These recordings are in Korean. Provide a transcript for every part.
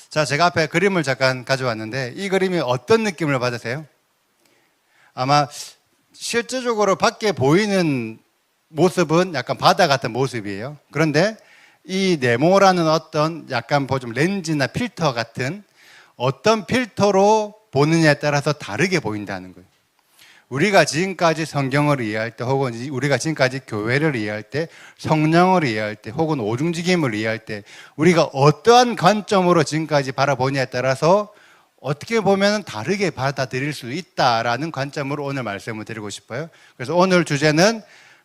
자, 제가 앞에 그림을 잠깐 가져왔는데 이 그림이 어떤 느낌을 받으세요? 아마 실제적으로 밖에 보이는 모습은 약간 바다 같은 모습이에요. 그런데 이 네모라는 어떤 약간 좀 렌즈나 필터 같은 어떤 필터로 보느냐에 따라서 다르게 보인다는 거예요. 우리가 지금까지 성경을 이해할 때 혹은 우리가 지금까지 교회를 이해할 때 성령을 이해할 때 혹은 오중직임을 이해할 때 우리가 어떠한 관점으로 지금까지 바라보냐에 따라서 어떻게 보면 다르게 받아들일 수 있다라는 관점으로 오늘 말씀을 드리고 싶어요. 그래서 오늘 주제는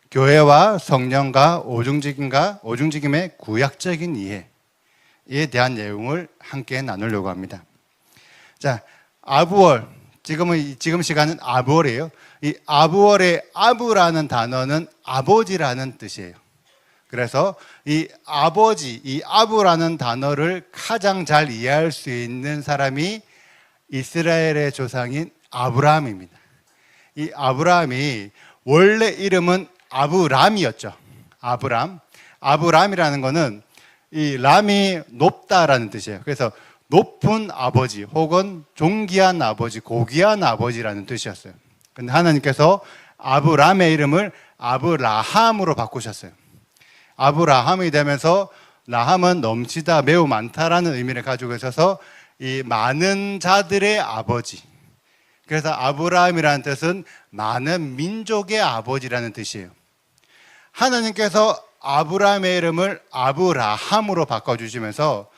교회와 성령과 오중직임의 구약적인 이해에 대한 내용을 함께 나누려고 합니다. 자, 아부월. 지금 시간은 아부월이에요. 이 아부월의 아부라는 단어는 아버지라는 뜻이에요. 그래서 이 아버지, 이 아부라는 단어를 가장 잘 이해할 수 있는 사람이 이스라엘의 조상인 아브라함입니다. 이 아브라함이 원래 이름은 아브람이었죠. 아브람이라는 거는 이 람이 높다라는 뜻이에요. 그래서 높은 아버지 혹은 존귀한 아버지, 고귀한 아버지라는 뜻이었어요. 근데 하나님께서 아브람의 이름을 아브라함으로 바꾸셨어요. 아브라함이 되면서 라함은 넘치다, 매우 많다라는 의미를 가지고 있어서 이 많은 자들의 아버지. 그래서 아브라함이라는 뜻은 많은 민족의 아버지라는 뜻이에요. 하나님께서 아브라함의 이름을 아브라함으로 바꿔주시면서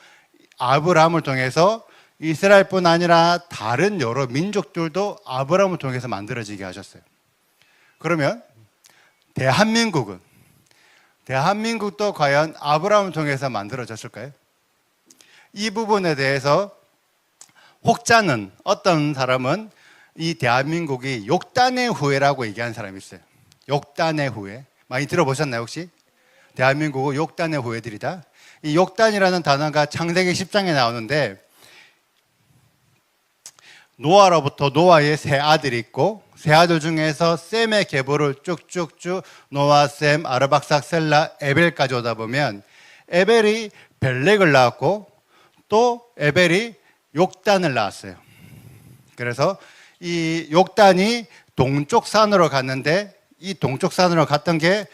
아브라함을 통해서 이스라엘뿐 아니라 다른 여러 민족들도 아브라함을 통해서 만들어지게 하셨어요. 그러면 대한민국도 과연 아브라함을 통해서 만들어졌을까요? 이 부분에 대해서 혹자는 어떤 사람은 이 대한민국이 욕단의 후예라고 얘기하는 사람이 있어요. 욕단의 후예. 많이 들어보셨나요 혹시? 대한민국은 욕단의 후예들이다. 이 욕단이라는 단어가 창세기 10장에 나오는데 노아로부터 노아의 세 아들이 있고 세 아들 중에서 셈의 계보를 쭉쭉쭉 노아, 셈, 아르박삭, 셀라, 에벨까지 오다 보면 에벨이 벨렉을 낳았고 또 에벨이 욕단을 낳았어요. 그래서 이 욕단이 동쪽 산으로 갔는데 이 동쪽 산으로 갔던 게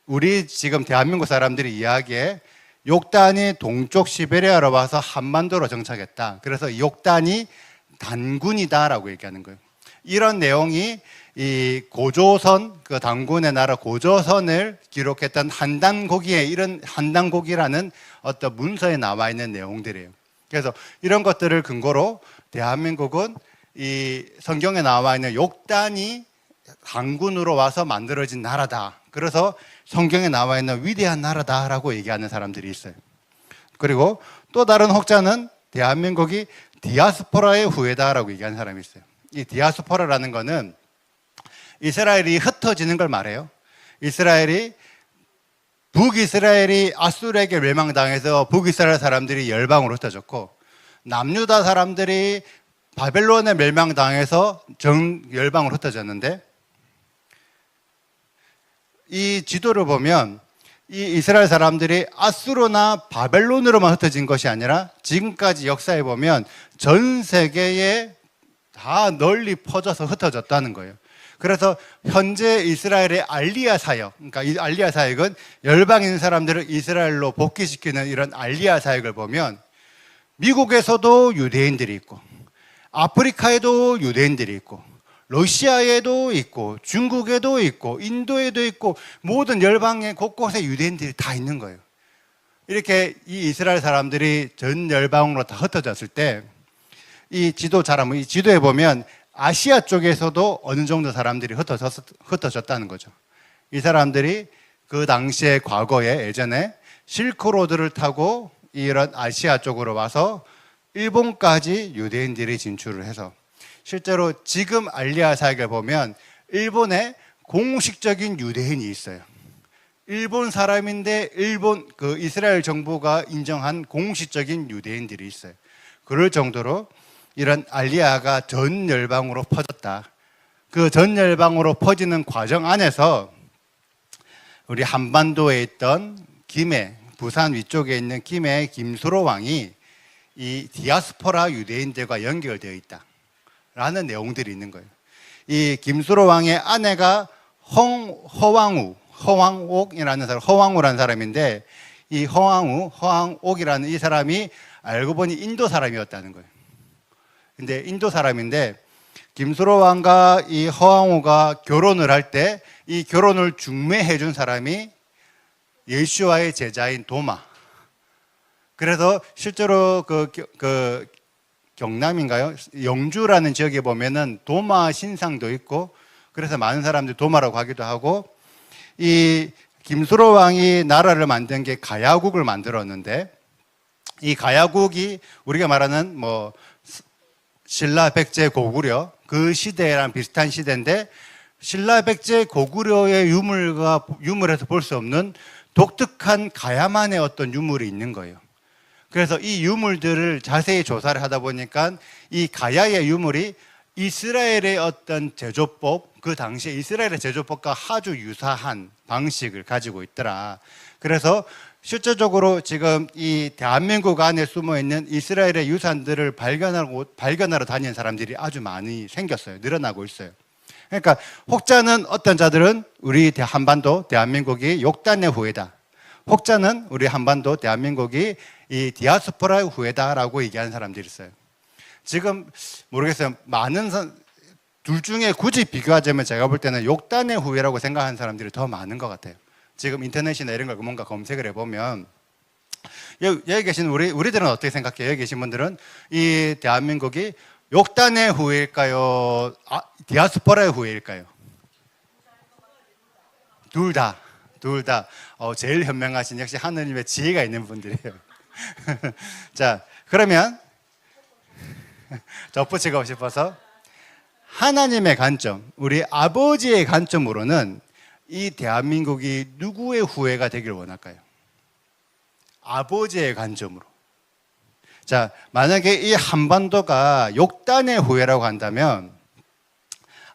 우리 지금 대한민국 사람들이 이야기해 욕단이 동쪽 시베리아로 와서 한반도로 정착했다. 그래서 욕단이 단군이다라고 얘기하는 거예요. 이런 내용이 이 고조선, 그 단군의 나라 고조선을 기록했던 이런 한단고기라는 어떤 문서에 나와 있는 내용들이에요. 그래서 이런 것들을 근거로 대한민국은 이 성경에 나와 있는 욕단이 단군으로 와서 만들어진 나라다. 그래서 성경에 나와 있는 위대한 나라다라고 얘기하는 사람들이 있어요. 그리고 또 다른 혹자는 대한민국이 디아스포라의 후예다라고 얘기하는 사람이 있어요. 이 디아스포라라는 거는 이스라엘이 흩어지는 걸 말해요. 북이스라엘이 아수르에게 멸망당해서 북이스라엘 사람들이 열방으로 흩어졌고 남유다 사람들이 바벨론에 멸망당해서 열방으로 흩어졌는데 이 지도를 보면 이 이스라엘 사람들이 아수르나 바벨론으로만 흩어진 것이 아니라 지금까지 역사에 보면 전 세계에 다 널리 퍼져서 흩어졌다는 거예요. 그래서 현재 이스라엘의 알리야 사역, 그러니까 이 알리야 사역은 열방인 사람들을 이스라엘로 복귀시키는 이런 알리야 사역을 보면 미국에서도 유대인들이 있고 아프리카에도 유대인들이 있고 러시아에도 있고 중국에도 있고 인도에도 있고 모든 열방의 곳곳에 유대인들이 다 있는 거예요. 이렇게 이 이스라엘 사람들이 전 열방으로 다 흩어졌을 때 이 지도에 보면 아시아 쪽에서도 어느 정도 사람들이 흩어졌다는 거죠. 이 사람들이 그 당시에 과거에 예전에 실크로드를 타고 이런 아시아 쪽으로 와서 일본까지 유대인들이 진출을 해서 실제로 지금 알리야 사역을 보면 일본에 공식적인 유대인이 있어요. 일본 사람인데 그 이스라엘 정부가 인정한 공식적인 유대인들이 있어요. 그럴 정도로 이런 알리야가 전 열방으로 퍼졌다. 그 전 열방으로 퍼지는 과정 안에서 우리 한반도에 있던 김해, 부산 위쪽에 있는 김해 김수로 왕이 이 디아스포라 유대인들과 연결되어 있다라는 내용들이 있는 거예요. 이 김수로 왕의 아내가 허왕옥이라는 사람, 허왕우라는 사람인데, 이 허왕옥이라는 이 사람이 알고 보니 인도 사람이었다는 거예요. 근데 인도 사람인데, 김수로 왕과 이 허왕우가 결혼을 할 때 이 결혼을 중매해 준 사람이 예수와의 제자인 도마. 그래서 실제로 그 경남인가요? 영주라는 지역에 보면은 도마 신상도 있고, 그래서 많은 사람들이 도마라고 하기도 하고, 이 김수로 왕이 나라를 만든 게 가야국을 만들었는데, 이 가야국이 우리가 말하는 뭐 신라 백제 고구려 그 시대랑 비슷한 시대인데, 신라 백제 고구려의 유물에서 볼 수 없는 독특한 가야만의 어떤 유물이 있는 거예요. 그래서 이 유물들을 자세히 조사를 하다 보니까 이 가야의 유물이 이스라엘의 어떤 제조법, 그 당시에 이스라엘의 제조법과 아주 유사한 방식을 가지고 있더라. 그래서 실제적으로 지금 이 대한민국 안에 숨어 있는 이스라엘의 유산들을 발견하러 다니는 사람들이 아주 많이 생겼어요. 늘어나고 있어요. 그러니까 혹자는 어떤 자들은 우리 한반도 대한민국이 욕단의 후예다. 혹자는 우리 한반도 대한민국이 이 디아스포라의 후예다라고 얘기하는 사람들이 있어요. 지금 모르겠어요. 둘 중에 굳이 비교하자면 제가 볼 때는 욕단의 후예라고 생각하는 사람들이 더 많은 것 같아요. 지금 인터넷이나 이런 걸 뭔가 검색을 해보면, 여기 계신 우리들은 어떻게 생각해요? 여기 계신 분들은 이 대한민국이 욕단의 후예일까요? 디아스포라의 후예일까요? 둘 다. 제일 현명하신, 역시 하느님의 지혜가 있는 분들이에요. 자, 그러면 덧붙이고 싶어서, 하나님의 관점, 우리 아버지의 관점으로는 이 대한민국이 누구의 후예가 되길 원할까요? 아버지의 관점으로. 자, 만약에 이 한반도가 욕단의 후예라고 한다면,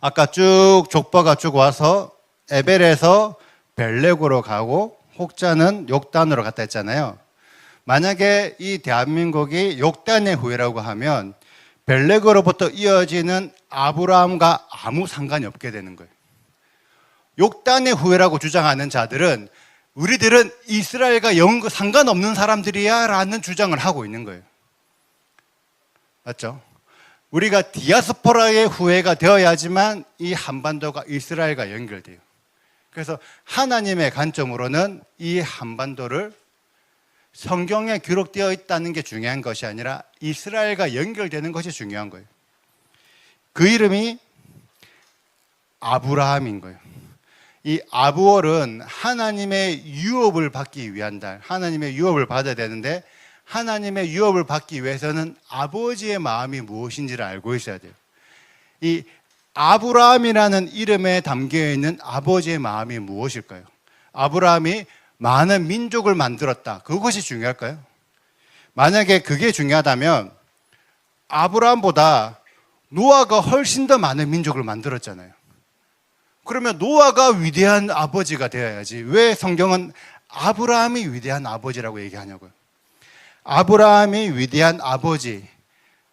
아까 쭉 족보가 쭉 와서 에벨에서 벨렉으로 가고 혹자는 욕단으로 갔다 했잖아요. 만약에 이 대한민국이 욕단의 후예라고 하면 벨렉으로부터 이어지는 아브라함과 아무 상관이 없게 되는 거예요. 욕단의 후예라고 주장하는 자들은 우리들은 이스라엘과 상관없는 사람들이야 라는 주장을 하고 있는 거예요. 맞죠? 우리가 디아스포라의 후예가 되어야지만 이 한반도가 이스라엘과 연결돼요. 그래서 하나님의 관점으로는 이 한반도를 성경에 기록되어 있다는 게 중요한 것이 아니라 이스라엘과 연결되는 것이 중요한 거예요. 그 이름이 아브라함인 거예요. 이 아브월은 하나님의 유업을 받기 위한 달, 하나님의 유업을 받아야 되는데, 하나님의 유업을 받기 위해서는 아버지의 마음이 무엇인지를 알고 있어야 돼요. 이 아브라함이라는 이름에 담겨 있는 아버지의 마음이 무엇일까요? 아브라함이 많은 민족을 만들었다. 그것이 중요할까요? 만약에 그게 중요하다면 아브라함보다 노아가 훨씬 더 많은 민족을 만들었잖아요. 그러면 노아가 위대한 아버지가 되어야지. 왜 성경은 아브라함이 위대한 아버지라고 얘기하냐고요. 아브라함이 위대한 아버지,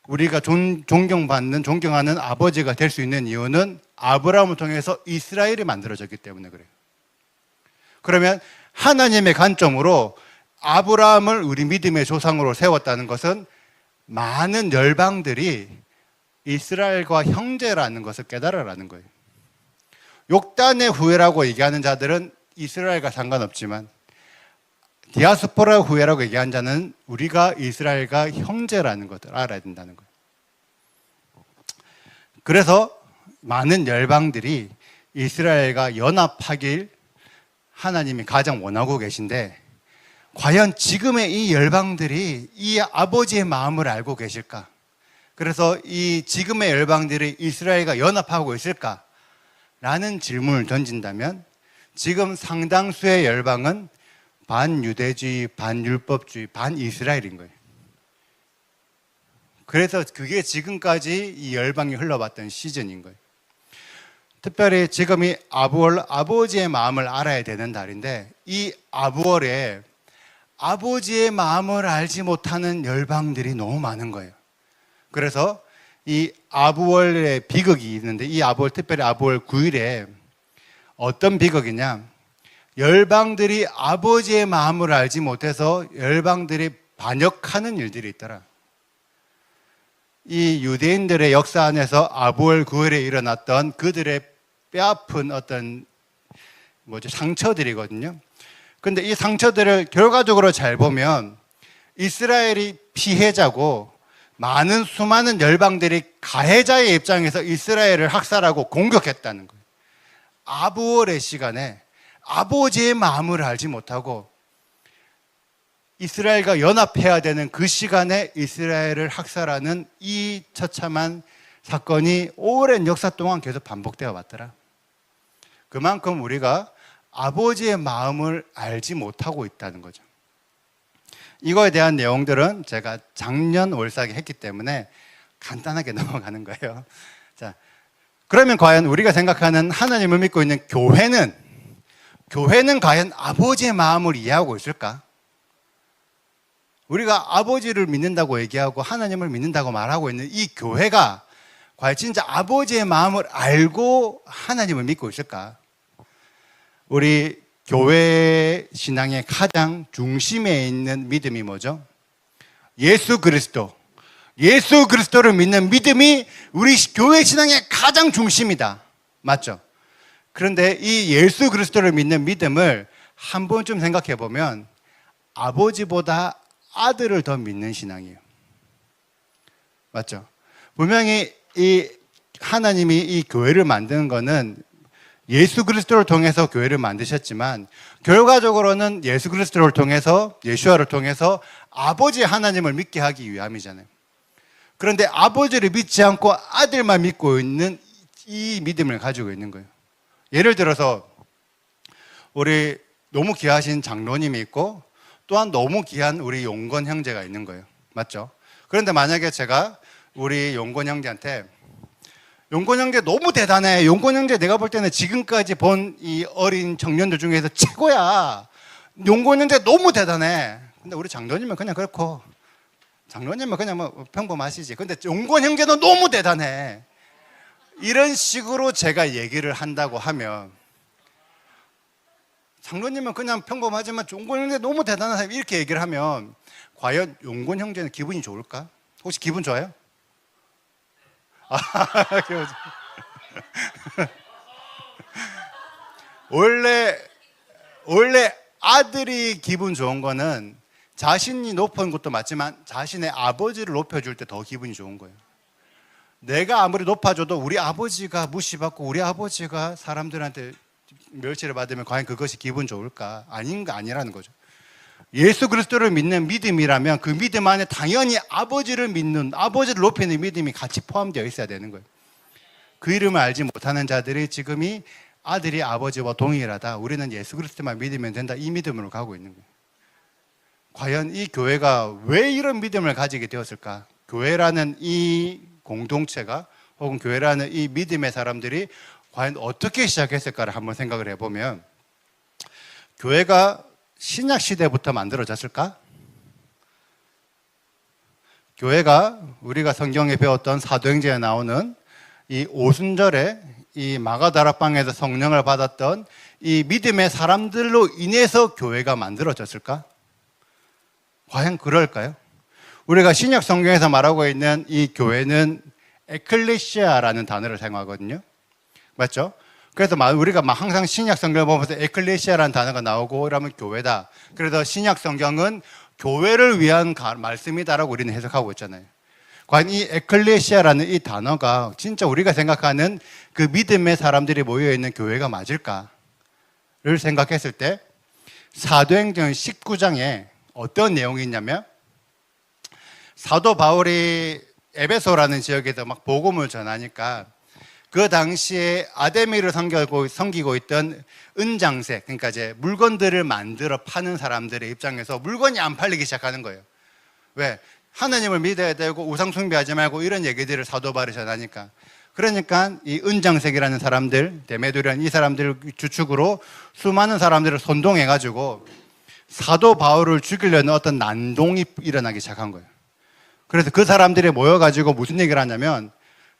우리가 존경하는 아버지가 될 수 있는 이유는 아브라함을 통해서 이스라엘이 만들어졌기 때문에 그래요. 그러면 하나님의 관점으로 아브라함을 우리 믿음의 조상으로 세웠다는 것은 많은 열방들이 이스라엘과 형제라는 것을 깨달으라는 거예요. 욕단의 후예라고 얘기하는 자들은 이스라엘과 상관없지만 디아스포라 후예라고 얘기하는 자는 우리가 이스라엘과 형제라는 것을 알아야 된다는 거예요. 그래서 많은 열방들이 이스라엘과 연합하길 하나님이 가장 원하고 계신데, 과연 지금의 이 열방들이 이 아버지의 마음을 알고 계실까? 그래서 이 지금의 열방들이 이스라엘과 연합하고 있을까? 라는 질문을 던진다면 지금 상당수의 열방은 반유대주의, 반율법주의, 반이스라엘인 거예요. 그래서 그게 지금까지 이 열방이 흘러봤던 시즌인 거예요. 특별히 지금이 아브월, 아버지의 마음을 알아야 되는 달인데, 이 아브월에 아버지의 마음을 알지 못하는 열방들이 너무 많은 거예요. 그래서 이 아부월의 비극이 있는데, 이 아부월, 특별히 아부월 9일에 어떤 비극이냐, 열방들이 아버지의 마음을 알지 못해서 열방들이 반역하는 일들이 있더라. 이 유대인들의 역사 안에서 아부월 9일에 일어났던 그들의 뼈아픈 어떤 상처들이거든요. 근데 이 상처들을 결과적으로 잘 보면 이스라엘이 피해자고 많은 수많은 열방들이 가해자의 입장에서 이스라엘을 학살하고 공격했다는 거예요. 아부월의 시간에 아버지의 마음을 알지 못하고 이스라엘과 연합해야 되는 그 시간에 이스라엘을 학살하는 이 처참한 사건이 오랜 역사 동안 계속 반복되어 왔더라. 그만큼 우리가 아버지의 마음을 알지 못하고 있다는 거죠. 이거에 대한 내용들은 제가 작년 올사기 했기 때문에 간단하게 넘어가는 거예요. 자, 그러면 과연 우리가 생각하는 하나님을 믿고 있는 교회는 과연 아버지의 마음을 이해하고 있을까? 우리가 아버지를 믿는다고 얘기하고 하나님을 믿는다고 말하고 있는 이 교회가 과연 진짜 아버지의 마음을 알고 하나님을 믿고 있을까? 우리 교회 신앙의 가장 중심에 있는 믿음이 뭐죠? 예수 그리스도를 믿는 믿음이 우리 교회 신앙의 가장 중심이다. 맞죠? 그런데 이 예수 그리스도를 믿는 믿음을 한 번쯤 생각해 보면 아버지보다 아들을 더 믿는 신앙이에요. 맞죠? 분명히 이 하나님이 이 교회를 만드는 거는 예수 그리스도를 통해서 교회를 만드셨지만 결과적으로는 예수 그리스도를 통해서, 예수와를 통해서 아버지 하나님을 믿게 하기 위함이잖아요. 그런데 아버지를 믿지 않고 아들만 믿고 있는 이 믿음을 가지고 있는 거예요. 예를 들어서 우리 너무 귀하신 장로님이 있고 또한 너무 귀한 우리 용건 형제가 있는 거예요. 맞죠? 그런데 만약에 제가 우리 용건 형제한테 용건 형제 너무 대단해. 용건 형제 내가 볼 때는 지금까지 본 이 어린 청년들 중에서 최고야. 용건 형제 너무 대단해. 근데 우리 장로님은 그냥 그렇고, 장로님은 그냥 뭐 평범하시지. 근데 용건 형제는 너무 대단해. 이런 식으로 제가 얘기를 한다고 하면, 장로님은 그냥 평범하지만 용건 형제 너무 대단한 사람, 이렇게 얘기를 하면 과연 용건 형제는 기분이 좋을까? 혹시 기분 좋아요? 원래 아들이 기분 좋은 거는 자신이 높은 것도 맞지만 자신의 아버지를 높여줄 때 더 기분이 좋은 거예요. 내가 아무리 높아져도 우리 아버지가 무시받고 우리 아버지가 사람들한테 멸시를 받으면 과연 그것이 기분 좋을까? 아니라는 거죠. 예수 그리스도를 믿는 믿음이라면 그 믿음 안에 당연히 아버지를 믿는, 아버지를 높이는 믿음이 같이 포함되어 있어야 되는 거예요. 그 이름을 알지 못하는 자들이 지금이 아들이 아버지와 동일하다, 우리는 예수 그리스도만 믿으면 된다, 이 믿음으로 가고 있는 거예요. 과연 이 교회가 왜 이런 믿음을 가지게 되었을까? 교회라는 이 공동체가, 혹은 교회라는 이 믿음의 사람들이 과연 어떻게 시작했을까를 한번 생각을 해보면, 교회가 신약 시대부터 만들어졌을까? 교회가 우리가 성경에 배웠던 사도행전에 나오는 이 오순절에 이 마가다락방에서 성령을 받았던 이 믿음의 사람들로 인해서 교회가 만들어졌을까? 과연 그럴까요? 우리가 신약 성경에서 말하고 있는 이 교회는 에클레시아라는 단어를 사용하거든요. 맞죠? 그래서 우리가 항상 신약 성경을 보면서 에클레시아라는 단어가 나오고 이러면 교회다. 그래서 신약 성경은 교회를 위한 말씀이다라고 우리는 해석하고 있잖아요. 과연 이 에클레시아라는 이 단어가 진짜 우리가 생각하는 그 믿음의 사람들이 모여있는 교회가 맞을까를 생각했을 때 사도행전 19장에 어떤 내용이 있냐면, 사도 바울이 에베소라는 지역에서 막 복음을 전하니까 그 당시에 아데미를 섬기고 있던 은장색, 그러니까 이제 물건들을 만들어 파는 사람들의 입장에서 물건이 안 팔리기 시작하는 거예요. 왜? 하나님을 믿어야 되고 우상 숭배하지 말고 이런 얘기들을 사도 바울이 전하니까. 그러니까 이 은장색이라는 사람들, 데메드리라는 이 사람들을 주축으로 수많은 사람들을 선동해가지고 사도 바울을 죽이려는 어떤 난동이 일어나기 시작한 거예요. 그래서 그 사람들이 모여가지고 무슨 얘기를 하냐면,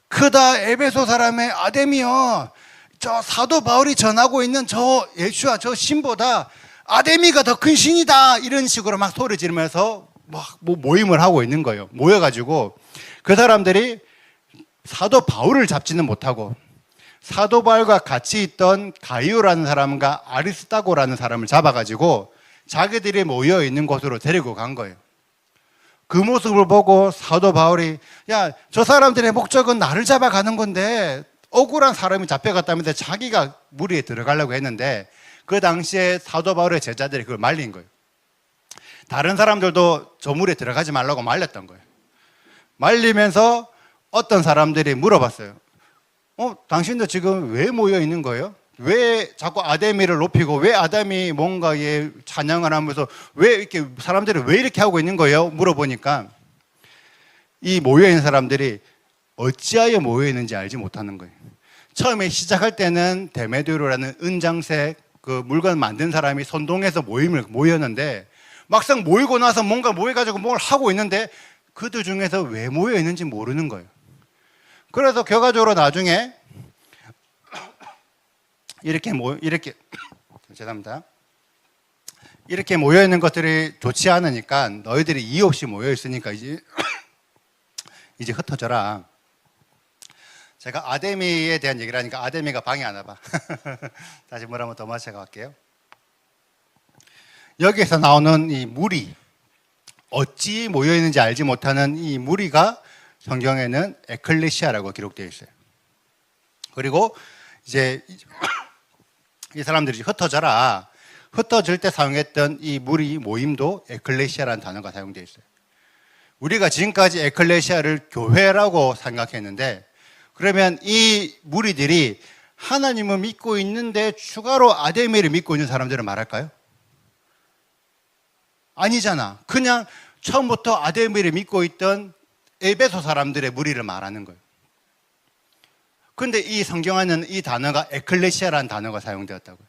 크다 에베소 사람의 아데미여, 저 사도 바울이 전하고 있는 저 예수와 저 신보다 아데미가 더 큰 신이다, 이런 식으로 막 소리 지르면서 막 모임을 하고 있는 거예요. 모여가지고 그 사람들이 사도 바울을 잡지는 못하고 사도 바울과 같이 있던 가이오라는 사람과 아리스타고라는 사람을 잡아가지고 자기들이 모여 있는 곳으로 데리고 간 거예요. 그 모습을 보고 사도 바울이, 야, 저 사람들의 목적은 나를 잡아가는 건데 억울한 사람이 잡혀갔다면서 자기가 무리에 들어가려고 했는데, 그 당시에 사도 바울의 제자들이 그걸 말린 거예요. 다른 사람들도 저 무리에 들어가지 말라고 말렸던 거예요. 말리면서 어떤 사람들이 물어봤어요. 당신도 지금 왜 모여 있는 거예요? 왜 자꾸 아데미를 높이고, 왜 아담이 뭔가 찬양을 하면서 왜 이렇게 사람들이 왜 이렇게 하고 있는 거예요? 물어보니까 이 모여 있는 사람들이 어찌하여 모여 있는지 알지 못하는 거예요. 처음에 시작할 때는 데메드로라는 은장색 그 물건 만든 사람이 선동해서 모였는데, 막상 모이고 나서 뭔가 모여가지고 뭘 하고 있는데 그들 중에서 왜 모여 있는지 모르는 거예요. 그래서 결과적으로 나중에 이렇게 죄송합니다. 이렇게 모여 있는 것들이 좋지 않으니까, 너희들이 이유 없이 모여 있으니까 이제 흩어져라. 제가 아데미에 대한 얘기를 하니까 아데미가 방해 안 와봐. 다시 물 한번 더 마셔갈게요. 여기에서 나오는 이 무리, 어찌 모여 있는지 알지 못하는 이 무리가 성경에는 에클레시아라고 기록되어 있어요. 그리고 이제 이 사람들이 흩어져라, 흩어질 때 사용했던 이 무리 모임도 에클레시아라는 단어가 사용되어 있어요. 우리가 지금까지 에클레시아를 교회라고 생각했는데, 그러면 이 무리들이 하나님을 믿고 있는데 추가로 아데미를 믿고 있는 사람들을 말할까요? 아니잖아. 그냥 처음부터 아데미를 믿고 있던 에베소 사람들의 무리를 말하는 거예요. 근데 이 성경 안에는 이 단어가 에클레시아라는 단어가 사용되었다고요.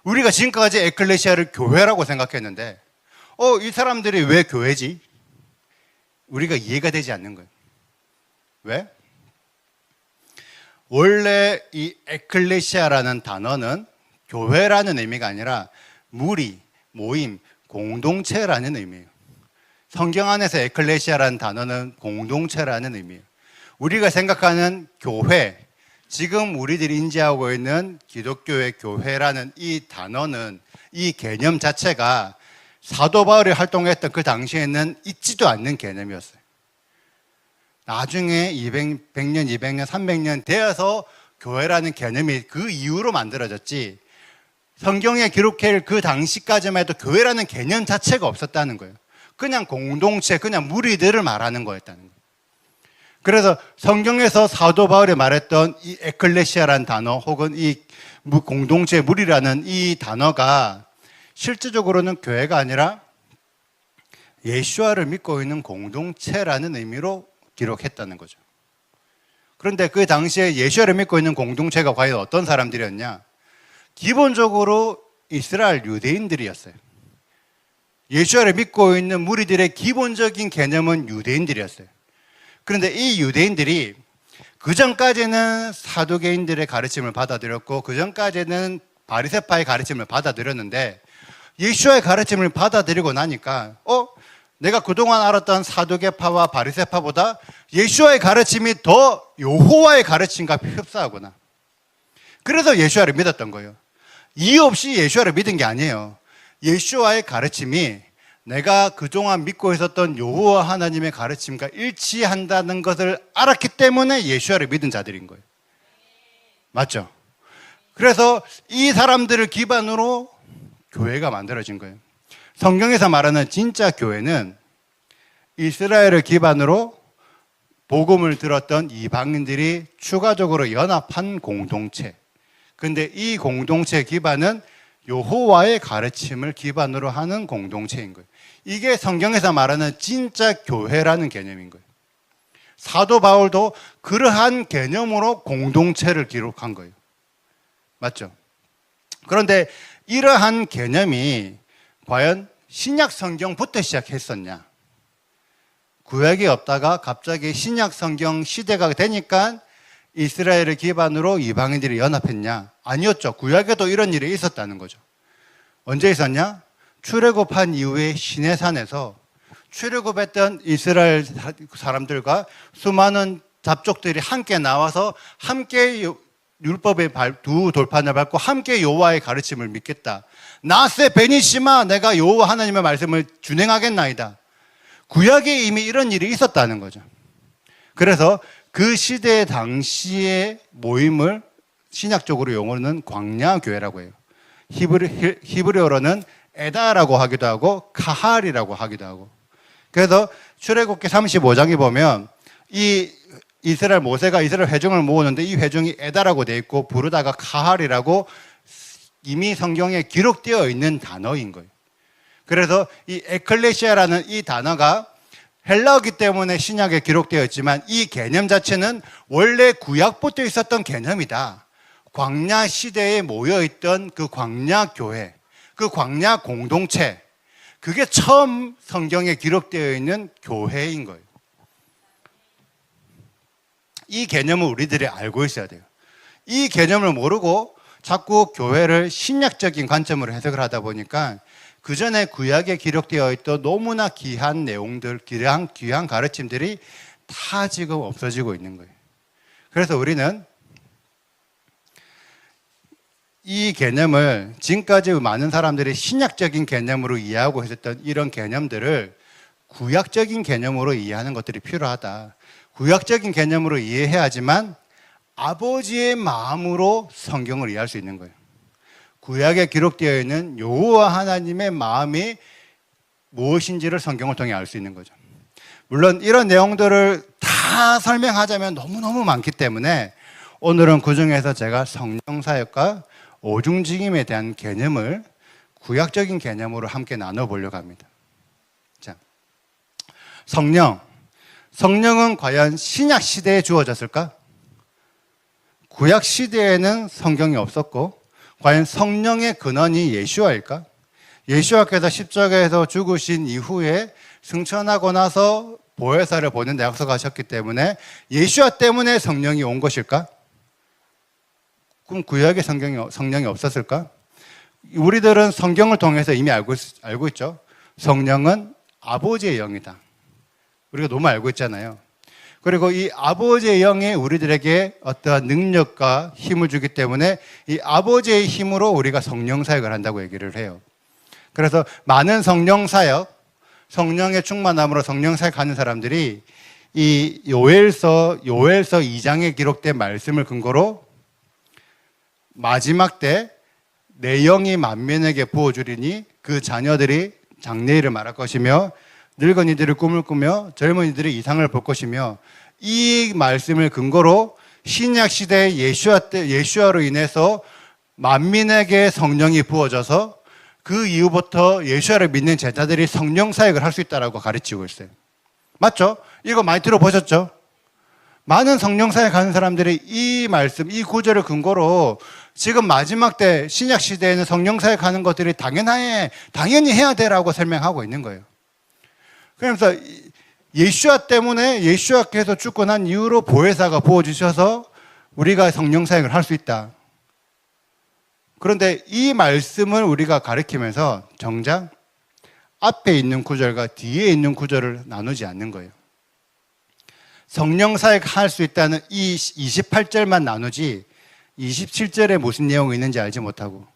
우리가 지금까지 에클레시아를 교회라고 생각했는데, 이 사람들이 왜 교회지? 우리가 이해가 되지 않는 거예요. 왜? 원래 이 에클레시아라는 단어는 교회라는 의미가 아니라 무리, 모임, 공동체라는 의미예요. 성경 안에서 에클레시아라는 단어는 공동체라는 의미예요. 우리가 생각하는 교회, 지금 우리들이 인지하고 있는 기독교의 교회라는 이 단어는, 이 개념 자체가 사도 바울이 활동했던 그 당시에는 있지도 않는 개념이었어요. 나중에 100년, 200년, 300년 되어서 교회라는 개념이 그 이후로 만들어졌지, 성경에 기록할 그 당시까지만 해도 교회라는 개념 자체가 없었다는 거예요. 그냥 공동체, 그냥 무리들을 말하는 거였다는 거예요. 그래서 성경에서 사도 바울이 말했던 이 에클레시아라는 단어, 혹은 이 공동체, 무리라는 이 단어가 실질적으로는 교회가 아니라 예수와를 믿고 있는 공동체라는 의미로 기록했다는 거죠. 그런데 그 당시에 예수와를 믿고 있는 공동체가 과연 어떤 사람들이었냐? 기본적으로 이스라엘 유대인들이었어요. 예수와를 믿고 있는 무리들의 기본적인 개념은 유대인들이었어요. 그런데 이 유대인들이 그 전까지는 사두개인들의 가르침을 받아들였고, 그 전까지는 바리새파의 가르침을 받아들였는데, 예수와의 가르침을 받아들이고 나니까 내가 그동안 알았던 사두개파와 바리새파보다 예수와의 가르침이 더 여호와의 가르침과 흡사하구나. 그래서 예수와를 믿었던 거예요. 이유 없이 예수와를 믿은 게 아니에요. 예수와의 가르침이 내가 그동안 믿고 있었던 여호와 하나님의 가르침과 일치한다는 것을 알았기 때문에 예수와를 믿은 자들인 거예요. 맞죠? 그래서 이 사람들을 기반으로 교회가 만들어진 거예요. 성경에서 말하는 진짜 교회는 이스라엘을 기반으로 복음을 들었던 이방인들이 추가적으로 연합한 공동체. 근데 이 공동체 기반은 여호와의 가르침을 기반으로 하는 공동체인 거예요. 이게 성경에서 말하는 진짜 교회라는 개념인 거예요. 사도 바울도 그러한 개념으로 공동체를 기록한 거예요. 맞죠? 그런데 이러한 개념이 과연 신약 성경부터 시작했었냐? 구약이 없다가 갑자기 신약 성경 시대가 되니까 이스라엘을 기반으로 이방인들이 연합했냐? 아니었죠. 구약에도 이런 일이 있었다는 거죠. 언제 있었냐? 출애굽한 이후에 시내산에서 출애굽했던 이스라엘 사람들과 수많은 잡족들이 함께 나와서 함께 율법의 두 돌판을 밟고 함께 여호와의 가르침을 믿겠다. 나세 베니시마, 내가 여호와 하나님의 말씀을 준행하겠나이다. 구약에 이미 이런 일이 있었다는 거죠. 그래서 그 시대 당시의 모임을 신약적으로 용어는 광야교회라고 해요. 히브리어로는 에다라고 하기도 하고 카할이라고 하기도 하고. 그래서 출애굽기 35장에 보면 이 이스라엘 모세가 이스라엘 회중을 모으는데 이 회중이 에다라고 되어 있고 부르다가 카할이라고 이미 성경에 기록되어 있는 단어인 거예요. 그래서 이 에클레시아라는 이 단어가 헬라어기 때문에 신약에 기록되어 있지만 이 개념 자체는 원래 구약부터 있었던 개념이다. 광야 시대에 모여있던 그 광야 교회, 그 광야 공동체, 그게 처음 성경에 기록되어 있는 교회인 거예요. 이 개념을 우리들이 알고 있어야 돼요. 이 개념을 모르고 자꾸 교회를 신약적인 관점으로 해석을 하다 보니까 그 전에 구약에 기록되어 있던 너무나 귀한 내용들, 귀한 가르침들이 다 지금 없어지고 있는 거예요. 그래서 우리는 이 개념을 지금까지 많은 사람들이 신약적인 개념으로 이해하고 있었던 이런 개념들을 구약적인 개념으로 이해하는 것들이 필요하다. 구약적인 개념으로 이해해야지만 아버지의 마음으로 성경을 이해할 수 있는 거예요. 구약에 기록되어 있는 여호와 하나님의 마음이 무엇인지를 성경을 통해 알 수 있는 거죠. 물론 이런 내용들을 다 설명하자면 너무너무 많기 때문에 오늘은 그중에서 제가 성령 사역과 오중직임에 대한 개념을 구약적인 개념으로 함께 나눠보려고 합니다. 자, 성령은 과연 신약 시대에 주어졌을까? 구약 시대에는 성경이 없었고 과연 성령의 근원이 예수와일까? 예수와께서 십자가에서 죽으신 이후에 승천하고 나서 보혜사를 보낸 데 약속하셨기 때문에 예수와 때문에 성령이 온 것일까? 그럼 구약에 성령이 없었을까? 우리들은 성경을 통해서 이미 알고 있죠. 성령은 아버지의 영이다. 우리가 너무 알고 있잖아요. 그리고 이 아버지의 영이 우리들에게 어떠한 능력과 힘을 주기 때문에 이 아버지의 힘으로 우리가 성령 사역을 한다고 얘기를 해요. 그래서 많은 성령 사역, 성령의 충만함으로 성령 사역하는 사람들이 이 요엘서 2장에 기록된 말씀을 근거로 마지막 때 내 영이 만민에게 부어주리니 그 자녀들이 장래일을 말할 것이며 늙은이들이 꿈을 꾸며 젊은이들이 이상을 볼 것이며 이 말씀을 근거로 신약 시대의 예수와로 인해서 만민에게 성령이 부어져서 그 이후부터 예수와를 믿는 제자들이 성령 사역을 할 수 있다라고 가르치고 있어요. 맞죠? 이거 많이 들어보셨죠? 많은 성령 사역하는 사람들이 이 말씀, 이 구절을 근거로 지금 마지막 때 신약 시대에는 성령 사역하는 것들이 당연히 해야 되라고 설명하고 있는 거예요. 그래서 예수와 때문에 예수와께서 죽고 난 이후로 보혜사가 부어주셔서 우리가 성령 사역을 할 수 있다. 그런데 이 말씀을 우리가 가르치면서 정작 앞에 있는 구절과 뒤에 있는 구절을 나누지 않는 거예요. 성령 사역할 수 있다는 이 28절만 나누지 27절에 무슨 내용이 있는지 알지 못하고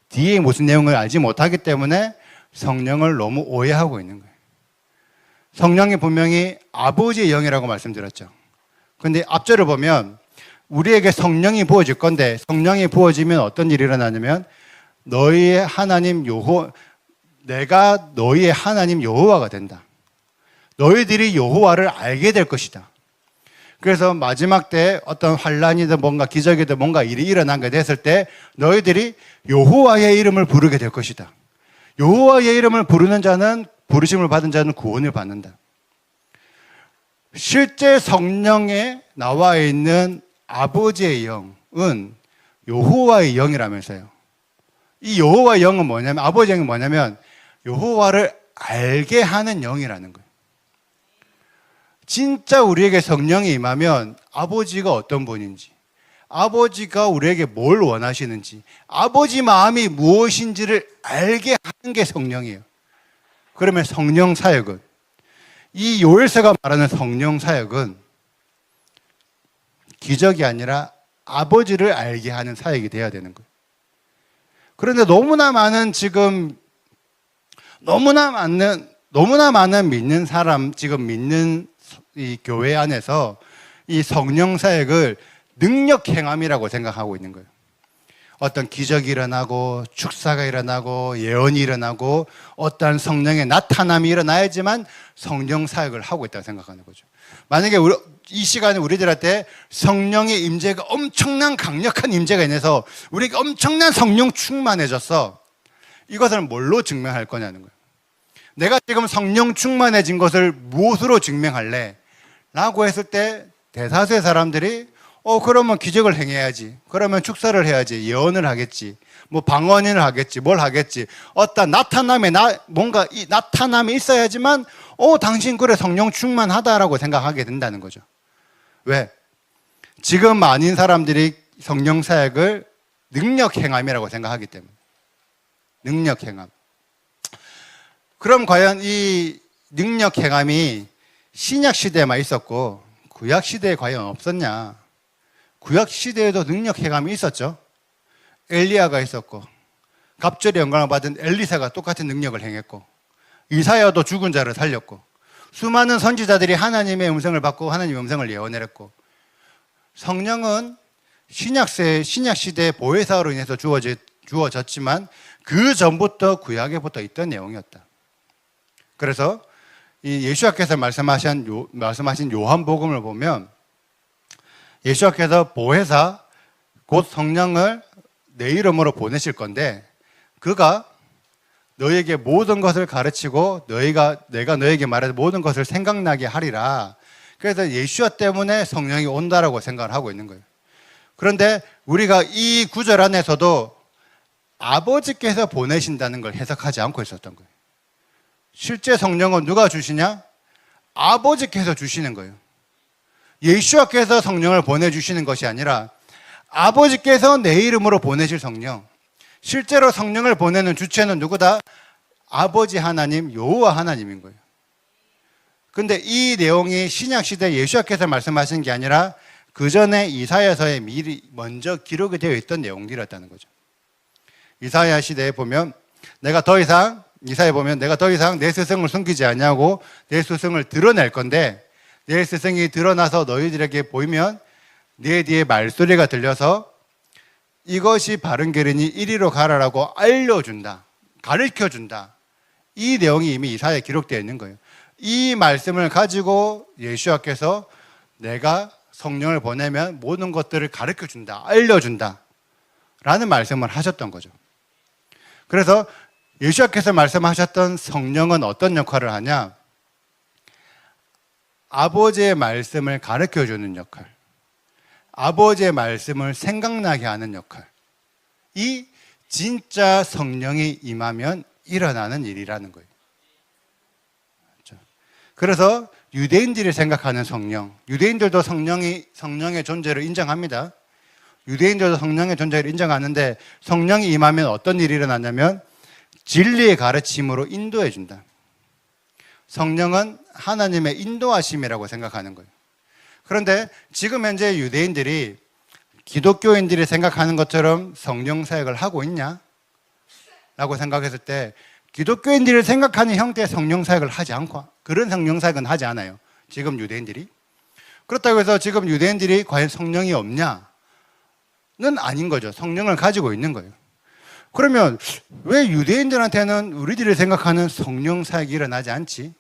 뒤에 무슨 내용을 알지 못하기 때문에 성령을 너무 오해하고 있는 거예요. 성령이 분명히 아버지의 영이라고 말씀드렸죠. 그런데 앞절을 보면 우리에게 성령이 부어질 건데 성령이 부어지면 어떤 일이 일어나냐면 내가 너희의 하나님 여호와가 된다. 너희들이 여호와를 알게 될 것이다. 그래서 마지막 때 어떤 환란이든 뭔가 기적이든 뭔가 일이 일어나게 됐을 때 너희들이 여호와의 이름을 부르게 될 것이다. 여호와의 이름을 부르는 자는 부르심을 받은 자는 구원을 받는다. 실제 성령에 나와 있는 아버지의 영은 여호와의 영이라면서요. 이 여호와의 영은 뭐냐면 아버지의 영은 뭐냐면 여호와를 알게 하는 영이라는 거예요. 진짜 우리에게 성령이 임하면 아버지가 어떤 분인지, 아버지가 우리에게 뭘 원하시는지, 아버지 마음이 무엇인지를 알게 하는 게 성령이에요. 그러면 성령 사역은, 이 요엘서가 말하는 성령 사역은 기적이 아니라 아버지를 알게 하는 사역이 돼야 되는 거예요. 그런데 너무나 많은 믿는 사람, 지금 믿는 이 교회 안에서 이 성령 사역을 능력 행함이라고 생각하고 있는 거예요. 어떤 기적이 일어나고 축사가 일어나고 예언이 일어나고 어떠한 성령의 나타남이 일어나야지만 성령 사역을 하고 있다고 생각하는 거죠. 만약에 이 시간에 우리들한테 성령의 임재가 엄청난 강력한 임재가 인해서 우리에게 엄청난 성령 충만해졌어. 이것을 뭘로 증명할 거냐는 거예요. 내가 지금 성령 충만해진 것을 무엇으로 증명할래? 라고 했을 때 대다수의 사람들이 그러면 기적을 행해야지. 그러면 축사를 해야지. 예언을 하겠지. 뭐 방언을 하겠지. 뭘 하겠지. 어떤 뭔가 이 나타남이 있어야지만 당신 그래 성령 충만하다라고 생각하게 된다는 거죠. 왜? 지금 많은 사람들이 성령 사역을 능력 행함이라고 생각하기 때문에. 능력 행함. 그럼 과연 이 능력 행함이 신약 시대에만 있었고 구약 시대에 과연 없었냐? 구약 시대에도 능력 행함이 있었죠. 엘리야가 있었고 갑절의 영광을 받은 엘리사가 똑같은 능력을 행했고 이사야도 죽은 자를 살렸고 수많은 선지자들이 하나님의 음성을 받고 하나님의 음성을 예언을 했고 성령은 신약 시대의 보혜사로 인해서 주어졌지만 그 전부터 구약에부터 있던 내용이었다. 그래서 이 예수님께서 말씀하신 요한복음을 보면 예수님께서 보혜사 곧 성령을 내 이름으로 보내실 건데 그가 너에게 모든 것을 가르치고 내가 너에게 말해서 모든 것을 생각나게 하리라. 그래서 예수와 때문에 성령이 온다라고 생각을 하고 있는 거예요. 그런데 우리가 이 구절 안에서도 아버지께서 보내신다는 걸 해석하지 않고 있었던 거예요. 실제 성령은 누가 주시냐? 아버지께서 주시는 거예요. 예수와께서 성령을 보내주시는 것이 아니라 아버지께서 내 이름으로 보내실 성령. 실제로 성령을 보내는 주체는 누구다? 아버지 하나님, 여호와 하나님인 거예요. 근데 이 내용이 신약시대 예수와께서 말씀하신 게 아니라 그 전에 이사야서에 미리 먼저 기록이 되어 있던 내용들이었다는 거죠. 이사야 시대에 보면 내가 더 이상 내 스승을 숨기지 아니하고 내 스승을 드러낼 건데 내 스승이 드러나서 너희들에게 보이면 네 뒤에 말소리가 들려서 이것이 바른 길이니 이리로 가라라고 알려준다. 가르쳐준다. 이 내용이 이미 이사야에 기록되어 있는 거예요. 이 말씀을 가지고 예수와께서 내가 성령을 보내면 모든 것들을 가르쳐준다. 알려준다. 라는 말씀을 하셨던 거죠. 그래서 예수와께서 말씀하셨던 성령은 어떤 역할을 하냐? 아버지의 말씀을 가르쳐주는 역할. 아버지의 말씀을 생각나게 하는 역할. 이 진짜 성령이 임하면 일어나는 일이라는 거예요. 그래서 유대인들이 생각하는 성령, 유대인들도 성령의 존재를 인정합니다. 유대인들도 성령의 존재를 인정하는데 성령이 임하면 어떤 일이 일어나냐면 진리의 가르침으로 인도해 준다. 성령은 하나님의 인도하심이라고 생각하는 거예요. 그런데 지금 현재 유대인들이 기독교인들이 생각하는 것처럼 성령 사역을 하고 있냐? 라고 생각했을 때 기독교인들이 생각하는 형태의 성령 사역을 하지 않고 그런 성령 사역은 하지 않아요. 지금 유대인들이. 그렇다고 해서 지금 유대인들이 과연 성령이 없냐는 아닌 거죠. 성령을 가지고 있는 거예요. 그러면 왜 유대인들한테는 우리들이 생각하는 성령 사역이 일어나지 않지?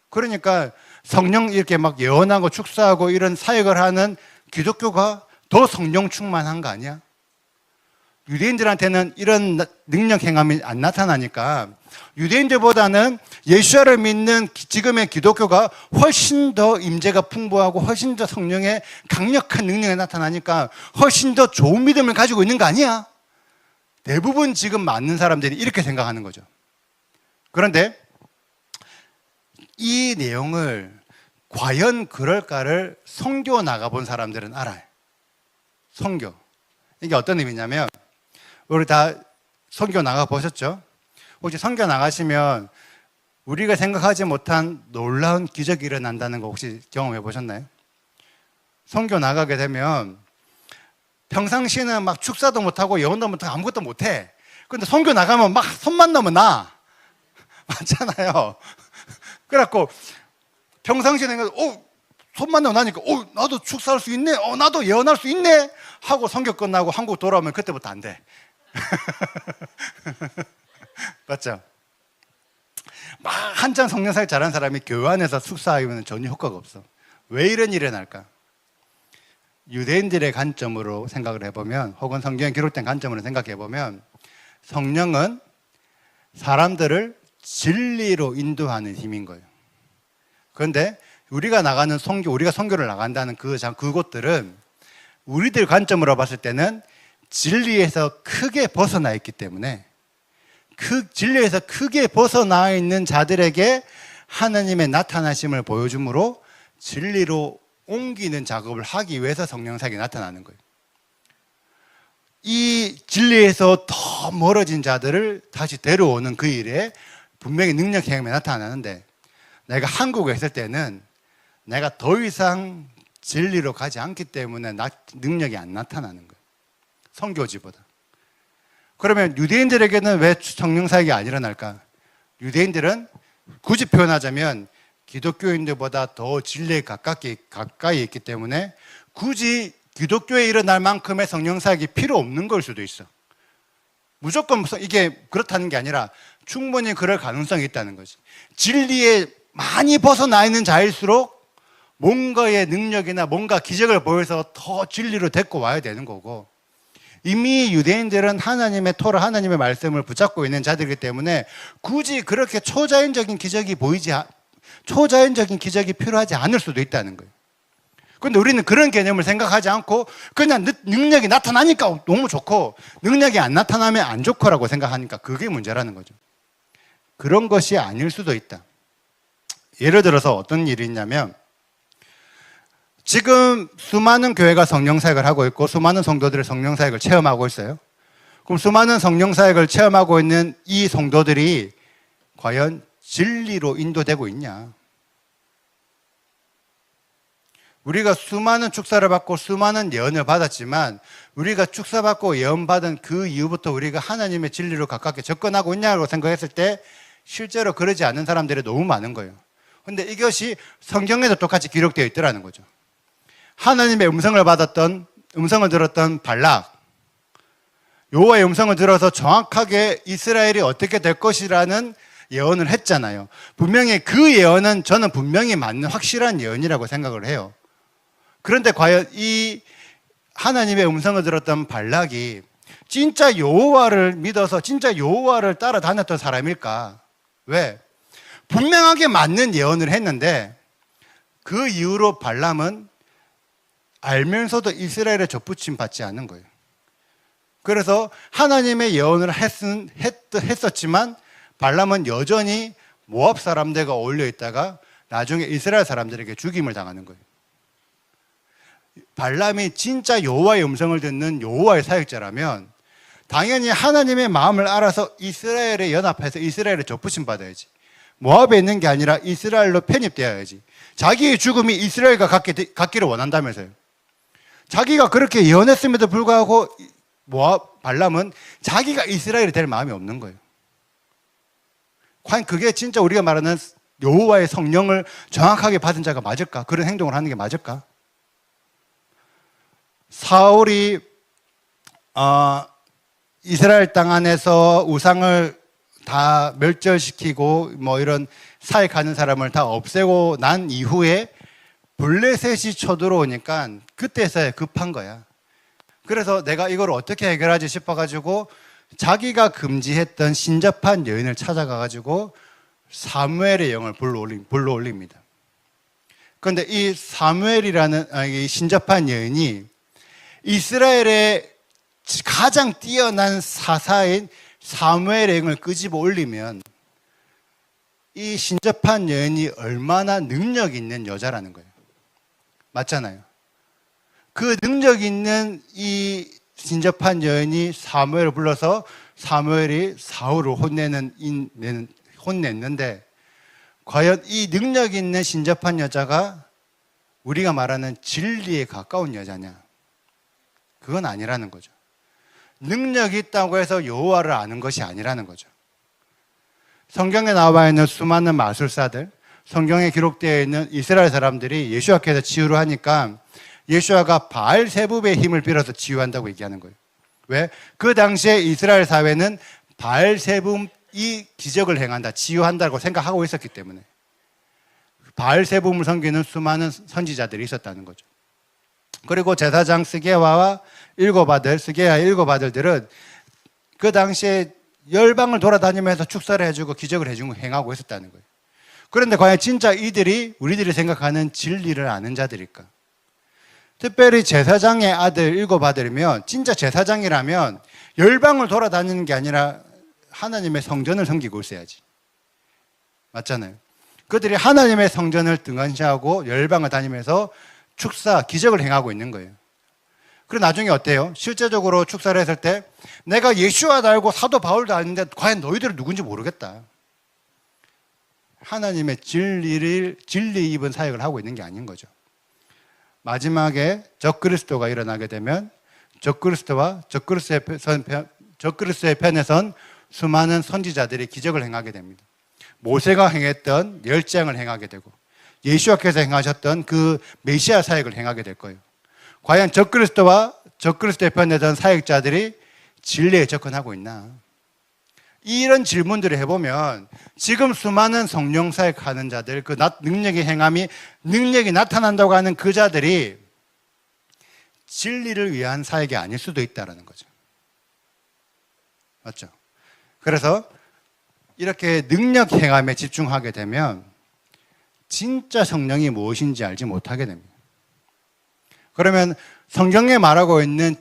그러니까 성령 이렇게 막 예언하고 축사하고 이런 사역을 하는 기독교가 더 성령 충만한 거 아니야? 유대인들한테는 이런 능력 행함이 안 나타나니까 유대인들보다는 예수를 믿는 지금의 기독교가 훨씬 더 임재가 풍부하고 훨씬 더 성령의 강력한 능력이 나타나니까 훨씬 더 좋은 믿음을 가지고 있는 거 아니야? 대부분 지금 많은 사람들이 이렇게 생각하는 거죠. 그런데 이 내용을 과연 그럴까를 선교 나가본 사람들은 알아요. 선교. 이게 어떤 의미냐면, 우리 다 선교 나가보셨죠? 혹시 선교 나가시면 우리가 생각하지 못한 놀라운 기적이 일어난다는 거 혹시 경험해 보셨나요? 선교 나가게 되면 평상시에는 막 축사도 못하고 예언도 못하고 아무것도 못해. 근데 선교 나가면 막 손만 넣으면 나. 맞잖아요. 그래갖고 평상시에는 손만 넣어 나니까 나도 축사할 수 있네. 나도 예언할 수 있네. 하고 선교 끝나고 한국 돌아오면 그때부터 안 돼. 맞죠? 막 한참 성령사역 잘하는 사람이 교회 안에서 축사하면 전혀 효과가 없어. 왜 이런 일이 날까? 유대인들의 관점으로 생각을 해보면, 혹은 성경에 기록된 관점으로 생각해보면, 성령은 사람들을 진리로 인도하는 힘인 거예요. 그런데 우리가 나가는 선교, 우리가 선교를 나간다는 그곳들은 우리들 관점으로 봤을 때는 진리에서 크게 벗어나 있기 때문에, 그 진리에서 크게 벗어나 있는 자들에게 하나님의 나타나심을 보여줌으로 진리로 옮기는 작업을 하기 위해서 성령사역이 나타나는 거예요. 이 진리에서 더 멀어진 자들을 다시 데려오는 그 일에 분명히 능력 행함이 나타나는데, 내가 한국에 있을 때는 내가 더 이상 진리로 가지 않기 때문에 능력이 안 나타나는 거예요. 선교지보다. 그러면 유대인들에게는 왜 성령사역이 안 일어날까? 유대인들은 굳이 표현하자면 기독교인들보다 더 진리에 가까이 있기 때문에 굳이 기독교에 일어날 만큼의 성령사역이 필요 없는 걸 수도 있어. 무조건 이게 그렇다는 게 아니라 충분히 그럴 가능성이 있다는 거지. 진리에 많이 벗어나 있는 자일수록 뭔가의 능력이나 뭔가 기적을 보여서 더 진리로 데리고 와야 되는 거고, 이미 유대인들은 하나님의 토라, 하나님의 말씀을 붙잡고 있는 자들이기 때문에 굳이 그렇게 초자연적인 기적이 필요하지 않을 수도 있다는 거예요. 그런데 우리는 그런 개념을 생각하지 않고 그냥 능력이 나타나니까 너무 좋고, 능력이 안 나타나면 안 좋고라고 생각하니까 그게 문제라는 거죠. 그런 것이 아닐 수도 있다. 예를 들어서 어떤 일이 있냐면, 지금 수많은 교회가 성령사역을 하고 있고 수많은 성도들이 성령사역을 체험하고 있어요. 그럼 수많은 성령사역을 체험하고 있는 이 성도들이 과연 진리로 인도되고 있냐? 우리가 수많은 축사를 받고 수많은 예언을 받았지만, 우리가 축사받고 예언받은 그 이후부터 우리가 하나님의 진리로 가깝게 접근하고 있냐고 생각했을 때 실제로 그러지 않는 사람들이 너무 많은 거예요. 그런데 이것이 성경에도 똑같이 기록되어 있더라는 거죠. 하나님의 음성을 들었던 발락, 여호와의 음성을 들어서 정확하게 이스라엘이 어떻게 될 것이라는 예언을 했잖아요. 분명히 그 예언은 저는 분명히 맞는 확실한 예언이라고 생각을 해요. 그런데 과연 이 하나님의 음성을 들었던 발락이 진짜 여호와를 믿어서 진짜 여호와를 따라다녔던 사람일까? 왜? 분명하게 맞는 예언을 했는데 그 이후로 발람은 알면서도 이스라엘에 접붙임 받지 않는 거예요. 그래서 하나님의 예언을 했었지만 발람은 여전히 모압 사람들과 어울려 있다가 나중에 이스라엘 사람들에게 죽임을 당하는 거예요. 발람이 진짜 여호와의 음성을 듣는 여호와의 사역자라면 당연히 하나님의 마음을 알아서 이스라엘에 연합해서 이스라엘에 접붙임 받아야지. 모압에 있는 게 아니라 이스라엘로 편입되어야지. 자기의 죽음이 이스라엘과 같기를 원한다면서요. 자기가 그렇게 예언했음에도 불구하고 발람은 자기가 이스라엘이 될 마음이 없는 거예요. 과연 그게 진짜 우리가 말하는 여호와의 성령을 정확하게 받은 자가 맞을까? 그런 행동을 하는 게 맞을까? 사울이 이스라엘 땅 안에서 우상을 다 멸절시키고 이런 사역하는 사람을 다 없애고 난 이후에 블레셋이 쳐들어오니까 그때서야 급한 거야. 그래서 내가 이걸 어떻게 해결하지 싶어가지고 자기가 금지했던 신접한 여인을 찾아가가지고 사무엘의 영을 불러올립니다. 그런데 이 사무엘이라는 이 신접한 여인이 이스라엘의 가장 뛰어난 사사인 사무엘의 영을 끄집어 올리면 이 신접한 여인이 얼마나 능력 있는 여자라는 거예요. 맞잖아요. 그 능력 있는 이 신접한 여인이 사무엘을 불러서 사무엘이 사울을 혼냈는데 과연 이 능력 있는 신접한 여자가 우리가 말하는 진리에 가까운 여자냐? 그건 아니라는 거죠. 능력이 있다고 해서 여호와를 아는 것이 아니라는 거죠. 성경에 나와 있는 수많은 마술사들, 성경에 기록되어 있는 이스라엘 사람들이 예수와께서 치유를 하니까 예수와가 바알세붑의 힘을 빌어서 치유한다고 얘기하는 거예요. 왜? 그 당시에 이스라엘 사회는 바알세붑이 기적을 행한다, 치유한다고 생각하고 있었기 때문에 바알세붑을 섬기는 수많은 선지자들이 있었다는 거죠. 그리고 제사장 스게야와 일곱 아들들은 그 당시에 열방을 돌아다니면서 축사를 해주고 기적을 해주고 행하고 있었다는 거예요. 그런데 과연 진짜 이들이 우리들이 생각하는 진리를 아는 자들일까? 특별히 제사장의 아들 일곱 아들이면 진짜 제사장이라면 열방을 돌아다니는 게 아니라 하나님의 성전을 섬기고 있어야지. 맞잖아요. 그들이 하나님의 성전을 등한시하고 열방을 다니면서 축사, 기적을 행하고 있는 거예요. 그리고 나중에 어때요? 실제적으로 축사를 했을 때 내가 예수와도 알고 사도 바울도 아는데 과연 너희들은 누군지 모르겠다. 하나님의 진리 입은 사역을 하고 있는 게 아닌 거죠. 마지막에 적그리스도가 일어나게 되면 적그리스도의 편에 선 수많은 선지자들이 기적을 행하게 됩니다. 모세가 행했던 열장을 행하게 되고 예수와께서 행하셨던 그 메시아 사역을 행하게 될 거예요. 과연 적그리스도의 편에 선 사역자들이 진리에 접근하고 있나? 이런 질문들을 해보면 지금 수많은 성령 사역하는 자들, 그 능력이 나타난다고 하는 그 자들이 진리를 위한 사역이 아닐 수도 있다는 거죠. 맞죠? 그래서 이렇게 능력 행함에 집중하게 되면 진짜 성령이 무엇인지 알지 못하게 됩니다. 그러면 성경에 말하고 있는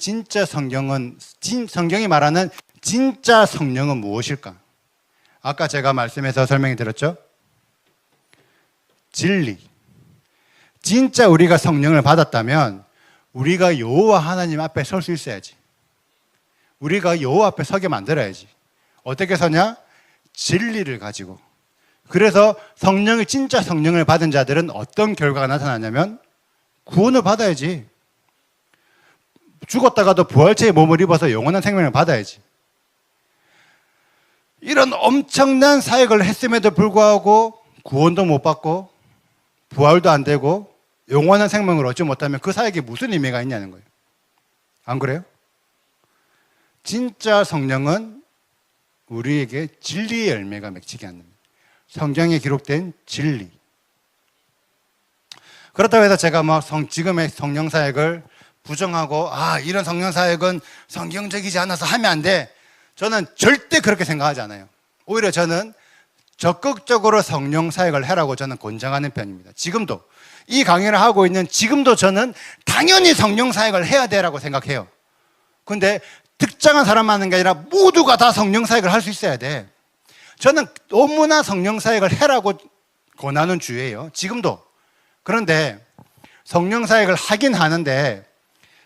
성경이 말하는 진짜 성령은 무엇일까? 아까 제가 말씀해서 설명해 드렸죠? 진리. 진짜 우리가 성령을 받았다면 우리가 여호와 하나님 앞에 설 수 있어야지. 우리가 여호와 앞에 서게 만들어야지. 어떻게 서냐? 진리를 가지고. 그래서 진짜 성령을 받은 자들은 어떤 결과가 나타나냐면 구원을 받아야지. 죽었다가도 부활체의 몸을 입어서 영원한 생명을 받아야지. 이런 엄청난 사역을 했음에도 불구하고 구원도 못 받고 부활도 안 되고 영원한 생명을 얻지 못하면 그 사역에 무슨 의미가 있냐는 거예요. 안 그래요? 진짜 성령은 우리에게 진리의 열매가 맺히게 하는 겁니다. 성경에 기록된 진리. 그렇다고 해서 제가 지금의 성령 사역을 부정하고 이런 성령 사역은 성경적이지 않아서 하면 안 돼. 저는 절대 그렇게 생각하지 않아요. 오히려 저는 적극적으로 성령 사역을 하라고 저는 권장하는 편입니다. 지금도 이 강의를 하고 있는 지금도 저는 당연히 성령 사역을 해야 돼라고 생각해요. 근데 특정한 사람 하는 게 아니라 모두가 다 성령 사역을 할 수 있어야 돼. 저는 너무나 성령 사역을 해라고 권하는 주예요. 지금도. 그런데 성령 사역을 하긴 하는데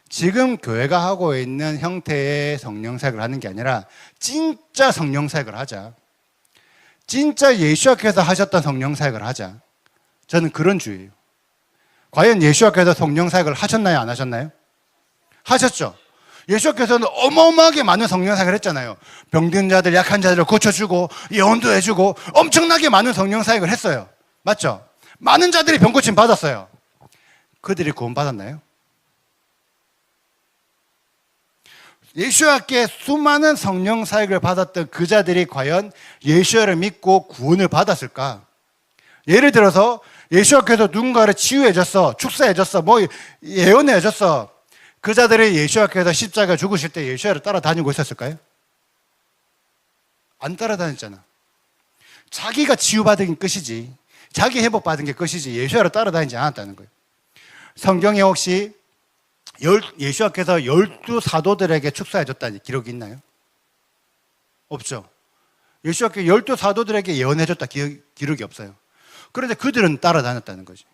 지금 교회가 하고 있는 형태의 성령 사역을 하는 게 아니라 진짜 성령 사역을 하자. 진짜 예수께서 하셨던 성령 사역을 하자. 저는 그런 주예요. 과연 예수께서 성령 사역을 하셨나요? 안 하셨나요? 하셨죠. 예수께서는 어마어마하게 많은 성령 사역을 했잖아요. 병든 자들, 약한 자들을 고쳐주고 예언도 해주고 엄청나게 많은 성령 사역을 했어요. 맞죠? 많은 자들이 병고침 받았어요. 그들이 구원 받았나요? 예수와께 수많은 성령 사역을 받았던 그 자들이 과연 예수를 믿고 구원을 받았을까? 예를 들어서 예수와께서 누군가를 치유해줬어, 축사해줬어, 예언해줬어. 그 자들이 예수와께서 십자가 죽으실 때 예수를 따라다니고 있었을까요? 안 따라다녔잖아. 자기가 치유받은 게 끝이지, 자기 회복받은 게 끝이지 예수를 따라다니지 않았다는 거예요. 성경에 혹시 예수께서 12 사도들에게 축사해줬다는 기록이 있나요? 없죠. 예수와께 12사도들에게 예언해줬다 기록이 없어요. 그런데 그들은 따라다녔다는 거지.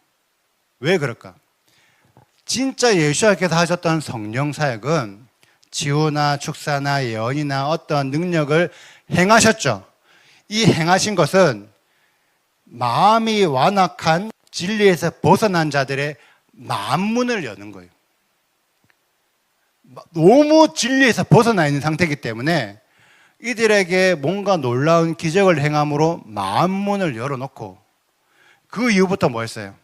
왜 그럴까? 진짜 예수와께서 하셨던 성령 사역은 치유나 축사나 예언이나 어떤 능력을 행하셨죠. 이 행하신 것은 마음이 완악한 진리에서 벗어난 자들의 만문을 여는 거예요. 너무 진리에서 벗어나 있는 상태이기 때문에 이들에게 뭔가 놀라운 기적을 행함으로 만문을 열어놓고 그 이후부터 뭐 했어요?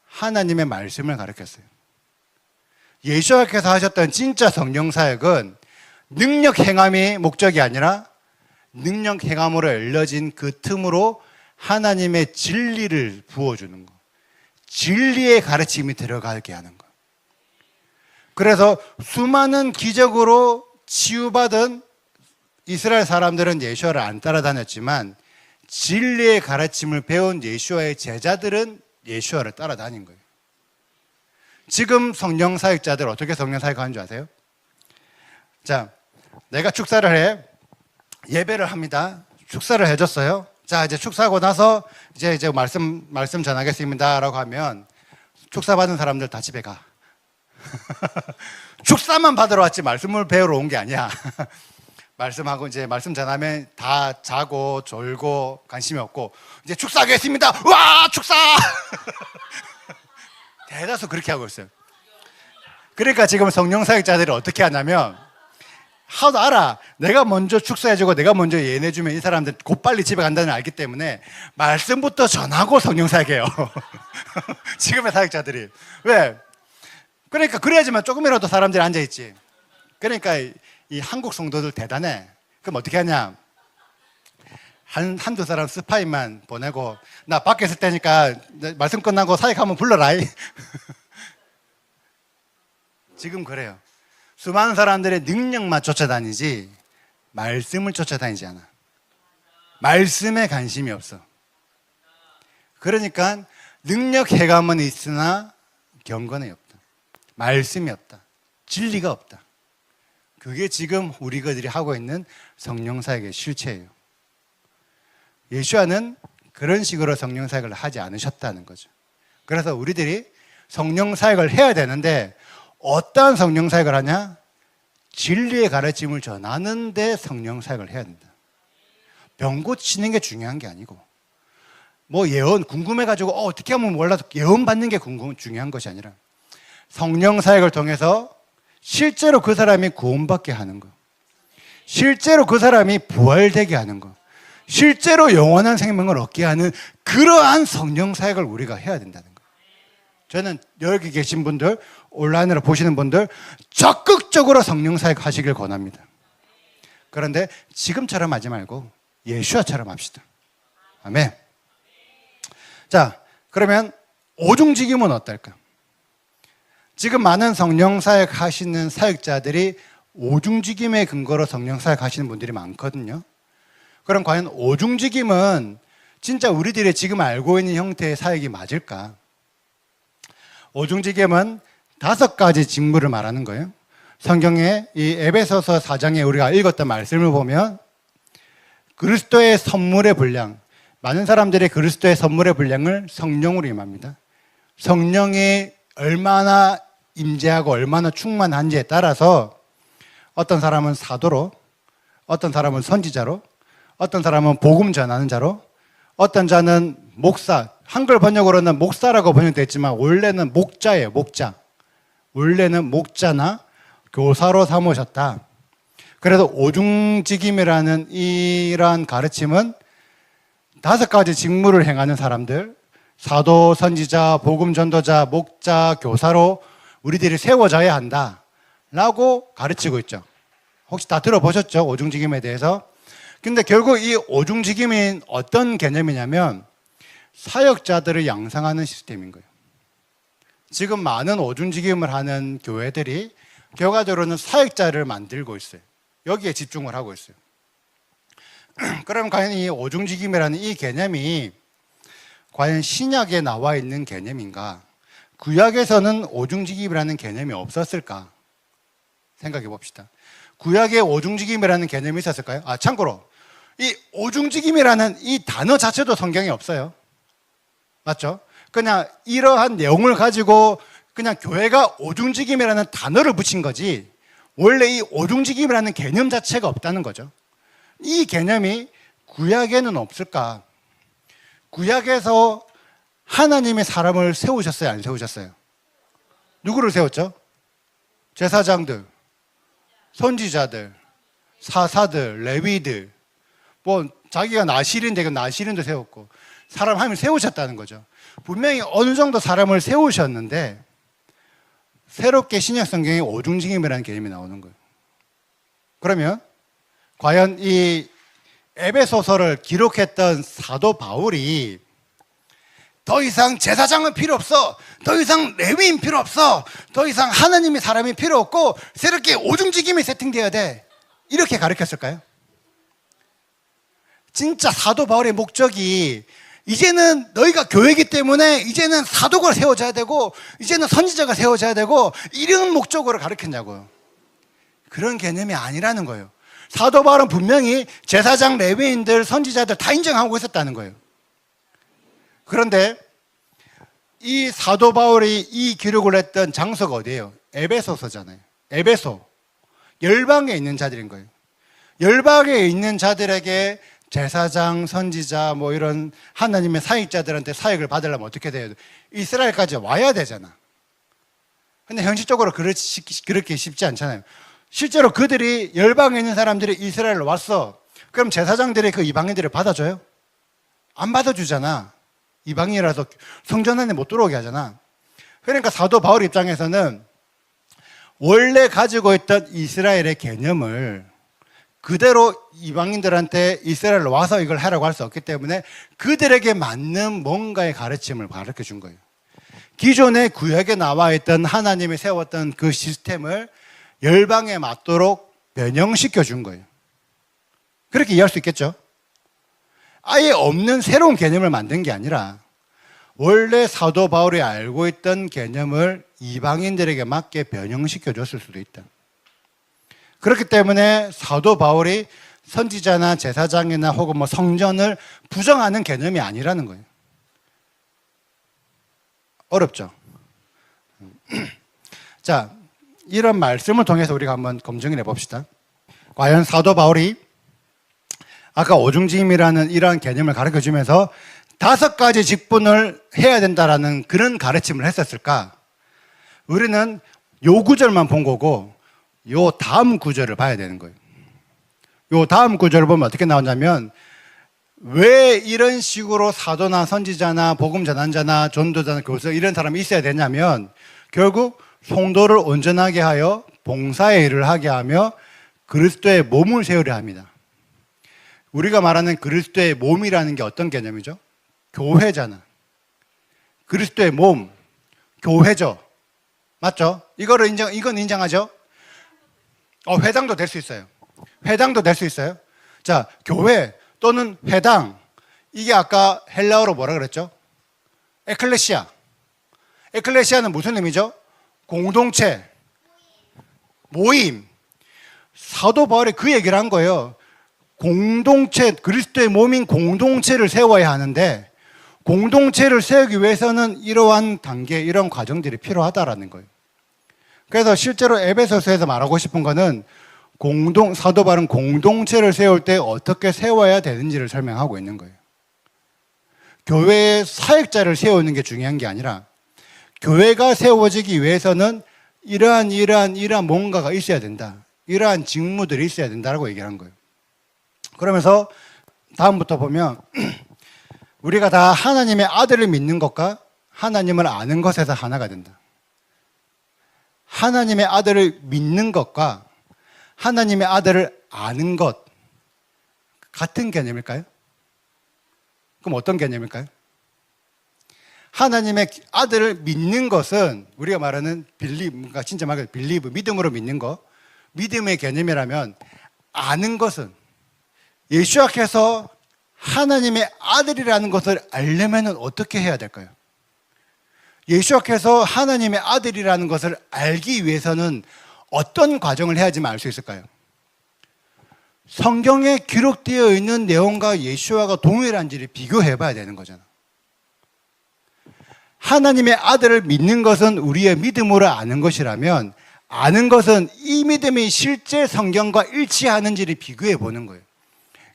하나님의 말씀을 가르쳤어요. 예수께서 하셨던 진짜 성령 사역은 능력 행함이 목적이 아니라 능력 행함으로 열려진 그 틈으로 하나님의 진리를 부어주는 거. 진리의 가르침이 들어가게 하는 거. 그래서 수많은 기적으로 치유받은 이스라엘 사람들은 예수와를 안 따라다녔지만 진리의 가르침을 배운 예수와의 제자들은 예수와를 따라다닌 거예요. 지금 성령 사역자들 어떻게 성령 사역하는 줄 아세요? 자, 내가 축사를 해. 예배를 합니다. 축사를 해줬어요. 자, 이제 축사하고 나서 이제 말씀 전하겠습니다라고 하면 축사 받은 사람들 다 집에 가. 축사만 받으러 왔지 말씀을 배우러 온 게 아니야. 말씀하고 이제 말씀 전하면 다 자고 졸고 관심이 없고 이제 축사하겠습니다. 와, 축사! 대다수 그렇게 하고 있어요. 그러니까 지금 성령 사역자들이 어떻게 하냐면 하도 알아. 내가 먼저 축사해주고 내가 먼저 예언해주면 이 사람들 곧빨리 집에 간다는 걸 알기 때문에 말씀부터 전하고 성령 사역해요. 지금의 사역자들이. 왜? 그러니까 그래야지만 조금이라도 사람들이 앉아있지. 그러니까 이 한국 성도들 대단해. 그럼 어떻게 하냐? 한두 사람 스파이만 보내고 나 밖에 있을 테니까 말씀 끝나고 사역하면 불러라. 지금 그래요. 수많은 사람들의 능력만 쫓아다니지 말씀을 쫓아다니지 않아. 말씀에 관심이 없어. 그러니까 능력 해감은 있으나 경건이 없다. 말씀이 없다. 진리가 없다. 그게 지금 우리들이 하고 있는 성령 사역의 실체예요. 예수와는 그런 식으로 성령 사역을 하지 않으셨다는 거죠. 그래서 우리들이 성령 사역을 해야 되는데 어떠한 성령 사역을 하냐? 진리의 가르침을 전하는데 성령 사역을 해야 된다. 병 고치는 게 중요한 게 아니고 뭐 예언 궁금해가지고 어떻게 하면 몰라서 예언 받는 게 중요한 것이 아니라 성령 사역을 통해서 실제로 그 사람이 구원받게 하는 거, 실제로 그 사람이 부활되게 하는 거, 실제로 영원한 생명을 얻게 하는 그러한 성령 사역을 우리가 해야 된다는 거. 저는 여기 계신 분들, 온라인으로 보시는 분들 적극적으로 성령 사역 하시길 권합니다. 그런데 지금처럼 하지 말고 예수와처럼 합시다. 아멘. 자, 그러면 오중직임은 어떨까? 지금 많은 성령 사역 하시는 사역자들이 오중직임의 근거로 성령 사역 하시는 분들이 많거든요. 그럼 과연 오중직임은 진짜 우리들이 지금 알고 있는 형태의 사역이 맞을까? 오중직임은 5가지 직무를 말하는 거예요. 성경에 이 에베소서 4장에 우리가 읽었던 말씀을 보면 그리스도의 선물의 분량, 많은 사람들이 그리스도의 선물의 분량을 성령으로 임합니다. 성령이 얼마나 임재하고 얼마나 충만한지에 따라서 어떤 사람은 사도로, 어떤 사람은 선지자로, 어떤 사람은 복음 전하는 자로, 어떤 자는 목사, 한글 번역으로는 목사라고 번역됐지만 원래는 목자예요. 목자. 원래는 목자나 교사로 삼으셨다. 그래서 오중직임이라는 이러한 가르침은 5가지 직무를 행하는 사람들, 사도, 선지자, 복음 전도자, 목자, 교사로 우리들이 세워져야 한다라고 가르치고 있죠. 혹시 다 들어보셨죠? 오중직임에 대해서. 근데 결국 이 오중직임이 어떤 개념이냐면 사역자들을 양성하는 시스템인 거예요. 지금 많은 오중직임을 하는 교회들이 결과적으로는 사역자를 만들고 있어요. 여기에 집중을 하고 있어요. 그럼 과연 이 오중직임이라는 이 개념이 과연 신약에 나와 있는 개념인가? 구약에서는 오중직임이라는 개념이 없었을까? 생각해 봅시다. 구약에 오중직임이라는 개념이 있었을까요? 참고로 이 오중직임이라는 이 단어 자체도 성경에 없어요. 맞죠? 그냥 이러한 내용을 가지고 그냥 교회가 오중직임이라는 단어를 붙인 거지, 원래 이 오중직임이라는 개념 자체가 없다는 거죠. 이 개념이 구약에는 없을까? 구약에서 하나님의 사람을 세우셨어요, 안 세우셨어요? 누구를 세웠죠? 제사장들, 선지자들, 사사들, 레위들, 뭐 자기가 나실인데 그 나실인도 세웠고, 사람 하나님 세우셨다는 거죠. 분명히 어느 정도 사람을 세우셨는데 새롭게 신약 성경에 오중직임이라는 개념이 나오는 거예요. 그러면 과연 이 에베소서를 기록했던 사도 바울이 더 이상 제사장은 필요 없어, 더 이상 레위인 필요 없어, 더 이상 하나님의 사람이 필요 없고 새롭게 오중직임이 세팅되어야 돼, 이렇게 가르쳤을까요? 진짜 사도 바울의 목적이 이제는 너희가 교회이기 때문에 이제는 사도가 세워져야 되고 이제는 선지자가 세워져야 되고 이런 목적으로 가르쳤냐고요. 그런 개념이 아니라는 거예요. 사도 바울은 분명히 제사장, 레위인들, 선지자들 다 인정하고 있었다는 거예요. 그런데 이 사도 바울이 이 기록을 했던 장소가 어디예요? 에베소서잖아요. 에베소. 열방에 있는 자들인 거예요. 열방에 있는 자들에게 제사장, 선지자, 뭐 이런 하나님의 사역자들한테 사역을 받으려면 어떻게 돼요? 이스라엘까지 와야 되잖아. 근데 현실적으로 그렇게 쉽지 않잖아요. 실제로 그들이 열방에 있는 사람들이 이스라엘로 왔어. 그럼 제사장들이 그 이방인들을 받아줘요? 안 받아주잖아. 이방인이라서 성전 안에 못 들어오게 하잖아. 그러니까 사도 바울 입장에서는 원래 가지고 있던 이스라엘의 개념을 그대로 이방인들한테 이스라엘로 와서 이걸 하라고 할 수 없기 때문에 그들에게 맞는 뭔가의 가르침을 가르쳐 준 거예요. 기존의 구약에 나와 있던 하나님이 세웠던 그 시스템을 열방에 맞도록 변형시켜 준 거예요. 그렇게 이해할 수 있겠죠? 아예 없는 새로운 개념을 만든 게 아니라 원래 사도 바울이 알고 있던 개념을 이방인들에게 맞게 변형시켜 줬을 수도 있다. 그렇기 때문에 사도 바울이 선지자나 제사장이나 혹은 뭐 성전을 부정하는 개념이 아니라는 거예요. 어렵죠? 자, 이런 말씀을 통해서 우리가 한번 검증을 해봅시다. 과연 사도 바울이 아까 오중직임이라는 이러한 개념을 가르쳐주면서 5가지 직분을 해야 된다라는 그런 가르침을 했었을까? 우리는 요 구절만 본 거고 요 다음 구절을 봐야 되는 거예요. 요 다음 구절을 보면 어떻게 나오냐면, 왜 이런 식으로 사도나 선지자나 복음 전환자나 전도자나 교사 이런 사람이 있어야 되냐면, 결국 성도를 온전하게 하여 봉사의 일을 하게 하며 그리스도의 몸을 세우려 합니다. 우리가 말하는 그리스도의 몸이라는 게 어떤 개념이죠? 교회잖아. 그리스도의 몸, 교회죠. 맞죠? 이건 인정하죠? 회당도 될 수 있어요. 회당도 될 수 있어요. 자, 교회 또는 회당, 이게 아까 헬라어로 뭐라 그랬죠? 에클레시아. 에클레시아는 무슨 의미죠? 공동체, 모임. 사도 바울이 그 얘기를 한 거예요. 공동체, 그리스도의 몸인 공동체를 세워야 하는데 공동체를 세우기 위해서는 이러한 단계, 이런 과정들이 필요하다라는 거예요. 그래서 실제로 에베소서에서 말하고 싶은 거는 사도 바울은 공동체를 세울 때 어떻게 세워야 되는지를 설명하고 있는 거예요. 교회의 사역자를 세우는 게 중요한 게 아니라 교회가 세워지기 위해서는 이러한 뭔가가 있어야 된다. 이러한 직무들이 있어야 된다라고 얘기를 한 거예요. 그러면서 다음부터 보면 우리가 다 하나님의 아들을 믿는 것과 하나님을 아는 것에서 하나가 된다. 하나님의 아들을 믿는 것과 하나님의 아들을 아는 것 같은 개념일까요? 그럼 어떤 개념일까요? 하나님의 아들을 믿는 것은 우리가 말하는 빌리브, 진짜 말 그대로 빌리브, 믿음으로 믿는 것, 믿음의 개념이라면, 아는 것은 예수께서 하나님의 아들이라는 것을 알려면 어떻게 해야 될까요? 예수께서 하나님의 아들이라는 것을 알기 위해서는 어떤 과정을 해야지만 알 수 있을까요? 성경에 기록되어 있는 내용과 예수와가 동일한지를 비교해 봐야 되는 거잖아. 하나님의 아들을 믿는 것은 우리의 믿음으로 아는 것이라면 아는 것은 이 믿음이 실제 성경과 일치하는지를 비교해 보는 거예요.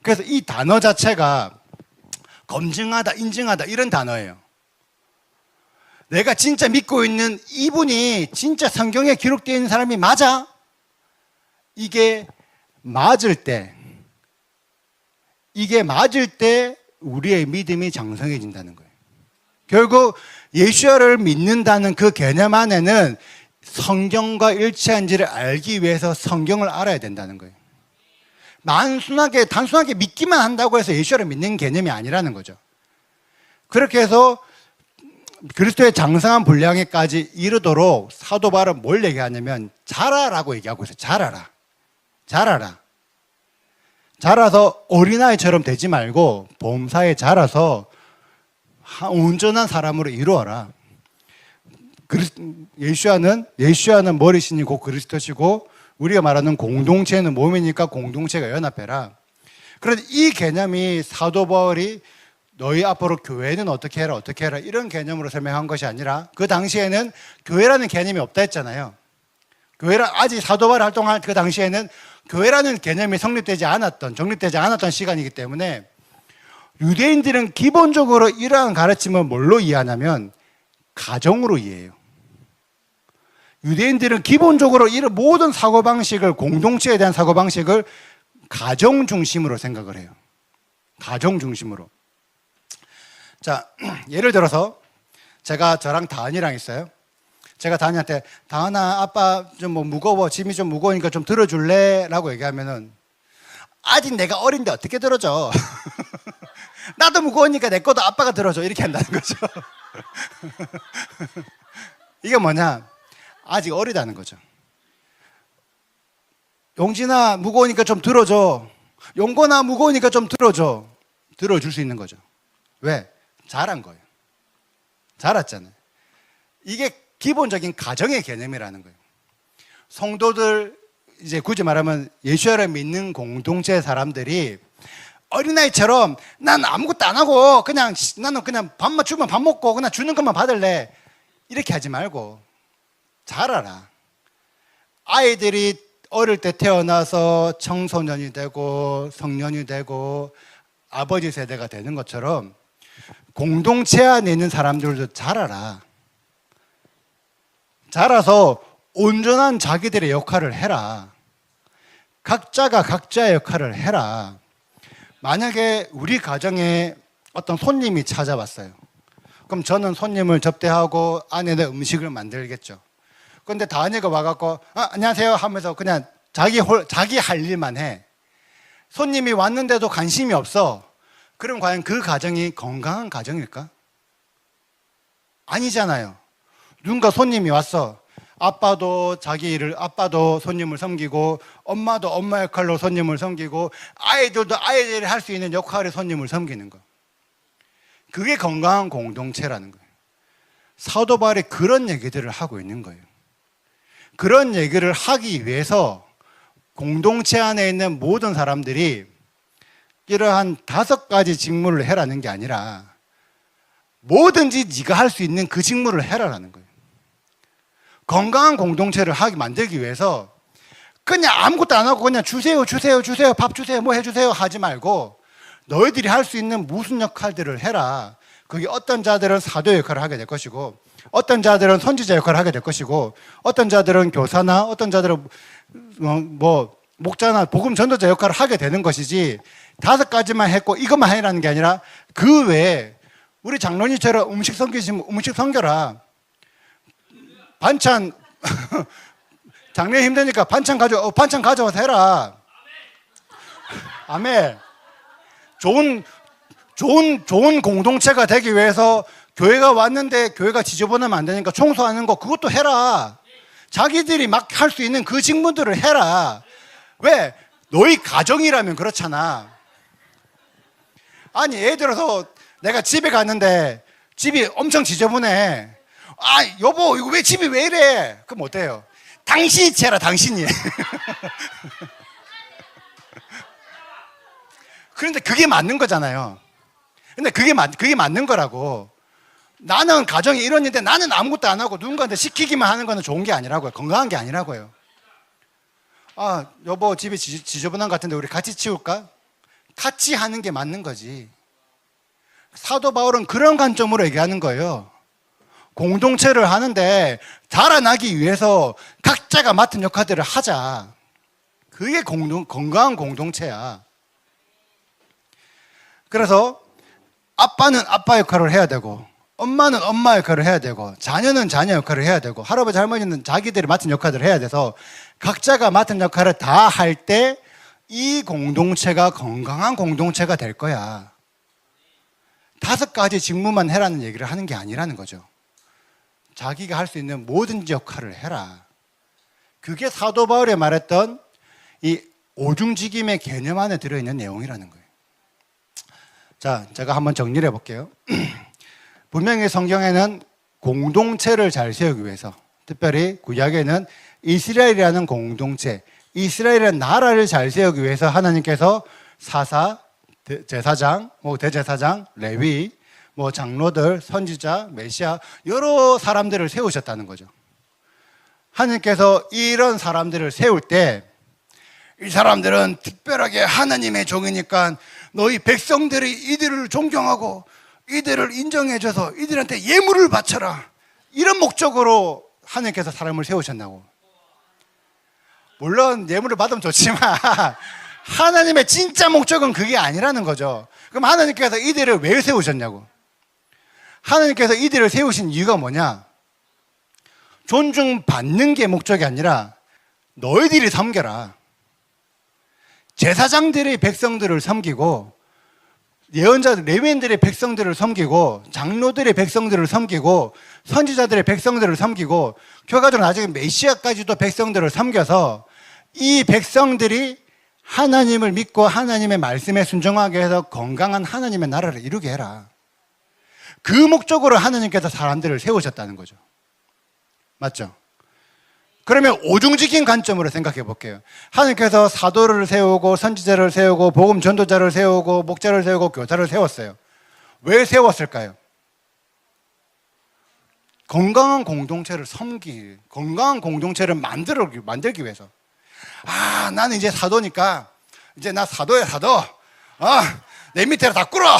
그래서 이 단어 자체가 검증하다, 인증하다 이런 단어예요. 내가 진짜 믿고 있는 이분이 진짜 성경에 기록되어 있는 사람이 맞아? 이게 맞을 때 우리의 믿음이 장성해진다는 거예요. 결국 예수를 믿는다는 그 개념 안에는 성경과 일치한지를 알기 위해서 성경을 알아야 된다는 거예요. 단순하게 믿기만 한다고 해서 예수를 믿는 개념이 아니라는 거죠. 그렇게 해서 그리스도의 장성한 분량에까지 이르도록 사도 바울은 뭘 얘기하냐면 자라라고 얘기하고 있어요. 자라라. 자라서 어린아이처럼 되지 말고 범사에 자라서 온전한 사람으로 이루어라. 예수와는 머리시니 곧 그리스도시고 우리가 말하는 공동체는 몸이니까 공동체가 연합해라. 그런데 이 개념이 사도 바울이 너희 앞으로 교회는 어떻게 해라 이런 개념으로 설명한 것이 아니라 그 당시에는 교회라는 개념이 없다 했잖아요. 아직 사도 바울이 활동할 그 당시에는 교회라는 개념이 정립되지 않았던 시간이기 때문에 유대인들은 기본적으로 이러한 가르침을 뭘로 이해하냐면 가정으로 이해해요. 유대인들은 기본적으로 이런 모든 사고방식을, 공동체에 대한 사고방식을 가정 중심으로 생각을 해요. 가정 중심으로. 자, 예를 들어서 저랑 다은이랑 있어요. 제가 다은이한테 다은아 아빠 좀 무거워, 짐이 좀 무거우니까 좀 들어줄래? 라고 얘기하면은 아직 내가 어린데 어떻게 들어줘? 나도 무거우니까 내 것도 아빠가 들어줘 이렇게 한다는 거죠. 이게 뭐냐? 아직 어리다는 거죠. 용진아 무거우니까 좀 들어줘. 용건아 무거우니까 좀 들어줘. 들어줄 수 있는 거죠. 왜? 자란 거예요. 자랐잖아요. 이게 기본적인 가정의 개념이라는 거예요. 성도들, 이제 굳이 말하면 예수를 믿는 공동체 사람들이 어린아이처럼 난 아무것도 안 하고 나는 그냥 밥만 주면 밥 먹고 그냥 주는 것만 받을래 이렇게 하지 말고 자라라. 아이들이 어릴 때 태어나서 청소년이 되고 성년이 되고 아버지 세대가 되는 것처럼 공동체 안에 있는 사람들도 자라라. 자라서 온전한 자기들의 역할을 해라. 각자가 각자의 역할을 해라. 만약에 우리 가정에 어떤 손님이 찾아왔어요. 그럼 저는 손님을 접대하고 아내는 음식을 만들겠죠. 그런데 다은이가 와갖고 안녕하세요 하면서 그냥 자기 할 일만 해. 손님이 왔는데도 관심이 없어. 그럼 과연 그 가정이 건강한 가정일까? 아니잖아요. 누군가 손님이 왔어. 아빠도 손님을 섬기고 엄마도 엄마 역할로 손님을 섬기고 아이들도 아이들이 할 수 있는 역할의 손님을 섬기는 거. 그게 건강한 공동체라는 거예요. 사도 바울이 그런 얘기들을 하고 있는 거예요. 그런 얘기를 하기 위해서 공동체 안에 있는 모든 사람들이 이러한 5가지 직무를 해라는 게 아니라 뭐든지 네가 할 수 있는 그 직무를 해라라는 거예요. 건강한 공동체를 만들기 위해서 그냥 아무것도 안 하고 그냥 주세요 밥 주세요 뭐 해주세요 하지 말고 너희들이 할 수 있는 무슨 역할들을 해라. 그게 어떤 자들은 사도 역할을 하게 될 것이고 어떤 자들은 선지자 역할을 하게 될 것이고 어떤 자들은 교사나 어떤 자들은 목자나 복음 전도자 역할을 하게 되는 것이지 5가지만 했고 이것만 해라는 게 아니라 그 외에 우리 장로님처럼 음식 섬기시면 음식 섬겨라. 반찬 장례 힘드니까 반찬 가져와서 해라. 아멘. 좋은 공동체가 되기 위해서 교회가 왔는데 교회가 지저분하면 안 되니까 청소하는 거 그것도 해라. 자기들이 막 할 수 있는 그 직무들을 해라. 왜? 너희 가정이라면 그렇잖아. 아니 예를 들어서 내가 집에 갔는데 집이 엄청 지저분해. 여보 이거 왜 집이 왜 이래? 그럼 어때요? 당신이 채라 당신이. 그런데 그게 맞는 거잖아요. 근데 그게 맞는 거라고. 나는 가정이 이런인데 나는 아무것도 안 하고 누군가한테 시키기만 하는 거는 좋은 게 아니라고요. 건강한 게 아니라고요. 아, 여보 집이 지저분한 것 같은데 우리 같이 치울까? 같이 하는 게 맞는 거지. 사도 바울은 그런 관점으로 얘기하는 거예요. 공동체를 하는데 자라나기 위해서 각자가 맡은 역할들을 하자. 그게 건강한 공동체야. 그래서 아빠는 아빠 역할을 해야 되고, 엄마는 엄마 역할을 해야 되고, 자녀는 자녀 역할을 해야 되고, 할아버지 할머니는 자기들이 맡은 역할들을 해야 돼서 각자가 맡은 역할을 다 할 때 이 공동체가 건강한 공동체가 될 거야. 5가지 직무만 해라는 얘기를 하는 게 아니라는 거죠. 자기가 할 수 있는 모든 역할을 해라. 그게 사도 바울이 말했던 이 오중직임의 개념 안에 들어있는 내용이라는 거예요. 자, 제가 한번 정리를 해볼게요. 분명히 성경에는 공동체를 잘 세우기 위해서, 특별히 구약에는 이스라엘이라는 공동체, 이스라엘이라는 나라를 잘 세우기 위해서 하나님께서 사사, 제사장, 대제사장, 레위, 장로들, 선지자, 메시아 여러 사람들을 세우셨다는 거죠. 하나님께서 이런 사람들을 세울 때 이 사람들은 특별하게 하나님의 종이니까 너희 백성들이 이들을 존경하고 이들을 인정해줘서 이들한테 예물을 바쳐라. 이런 목적으로 하나님께서 사람을 세우셨나고. 물론 예물을 받으면 좋지만 하나님의 진짜 목적은 그게 아니라는 거죠. 그럼 하나님께서 이들을 왜 세우셨냐고. 하나님께서 이들을 세우신 이유가 뭐냐? 존중받는 게 목적이 아니라 너희들이 섬겨라. 제사장들의 백성들을 섬기고, 예언자들, 레위인들의 백성들을 섬기고, 장로들의 백성들을 섬기고, 선지자들의 백성들을 섬기고, 결과적으로 나중에 메시아까지도 백성들을 섬겨서 이 백성들이 하나님을 믿고 하나님의 말씀에 순종하게 해서 건강한 하나님의 나라를 이루게 해라. 그 목적으로 하나님께서 사람들을 세우셨다는 거죠. 맞죠? 그러면 오중직인 관점으로 생각해 볼게요. 하나님께서 사도를 세우고 선지자를 세우고 복음 전도자를 세우고 목자를 세우고 교사를 세웠어요. 왜 세웠을까요? 건강한 공동체를 건강한 공동체를 만들기 위해서. 아, 나는 이제 사도니까 이제 나 사도야 사도. 내 밑에로 다 꿇어.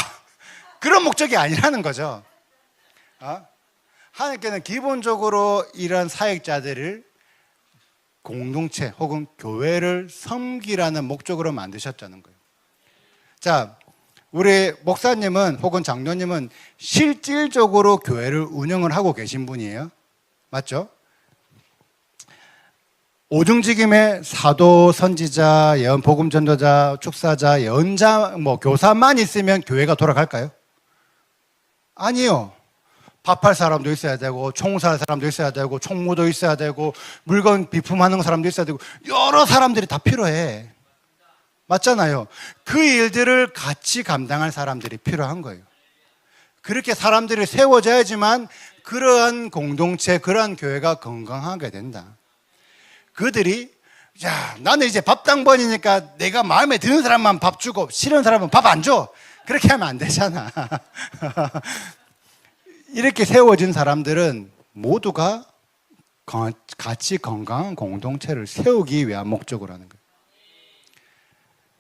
그런 목적이 아니라는 거죠. 하나님께는 기본적으로 이런 사역자들을 공동체 혹은 교회를 섬기라는 목적으로 만드셨다는 거예요. 자, 우리 목사님은 혹은 장로님은 실질적으로 교회를 운영을 하고 계신 분이에요. 맞죠? 오중직임의 사도, 선지자, 복음 전도자, 축사자, 예언자, 교사만 있으면 교회가 돌아갈까요? 아니요. 밥할 사람도 있어야 되고, 총무할 사람도 있어야 되고, 총무도 있어야 되고, 물건 비품하는 사람도 있어야 되고, 여러 사람들이 다 필요해. 맞잖아요. 그 일들을 같이 감당할 사람들이 필요한 거예요. 그렇게 사람들이 세워져야지만 그러한 공동체, 그러한 교회가 건강하게 된다. 그들이 나는 이제 밥당번이니까 내가 마음에 드는 사람만 밥 주고 싫은 사람은 밥 안 줘. 그렇게 하면 안 되잖아. 이렇게 세워진 사람들은 모두가 같이 건강한 공동체를 세우기 위한 목적으로 하는 거예요.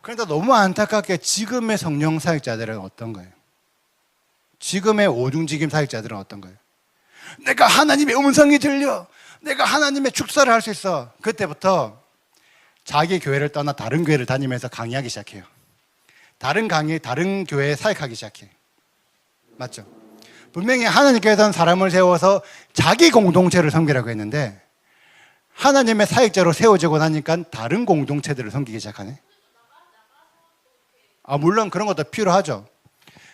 그런데 너무 안타깝게 지금의 성령 사역자들은 어떤 거예요? 지금의 오중직임 사역자들은 어떤 거예요? 내가 하나님의 음성이 들려. 내가 하나님의 축사를 할 수 있어. 그때부터 자기 교회를 떠나 다른 교회를 다니면서 강의하기 시작해요. 다른 교회에 사역하기 시작해요. 맞죠? 분명히 하나님께서는 사람을 세워서 자기 공동체를 섬기라고 했는데 하나님의 사역자로 세워지고 나니까 다른 공동체들을 섬기기 시작하네. 물론 그런 것도 필요하죠.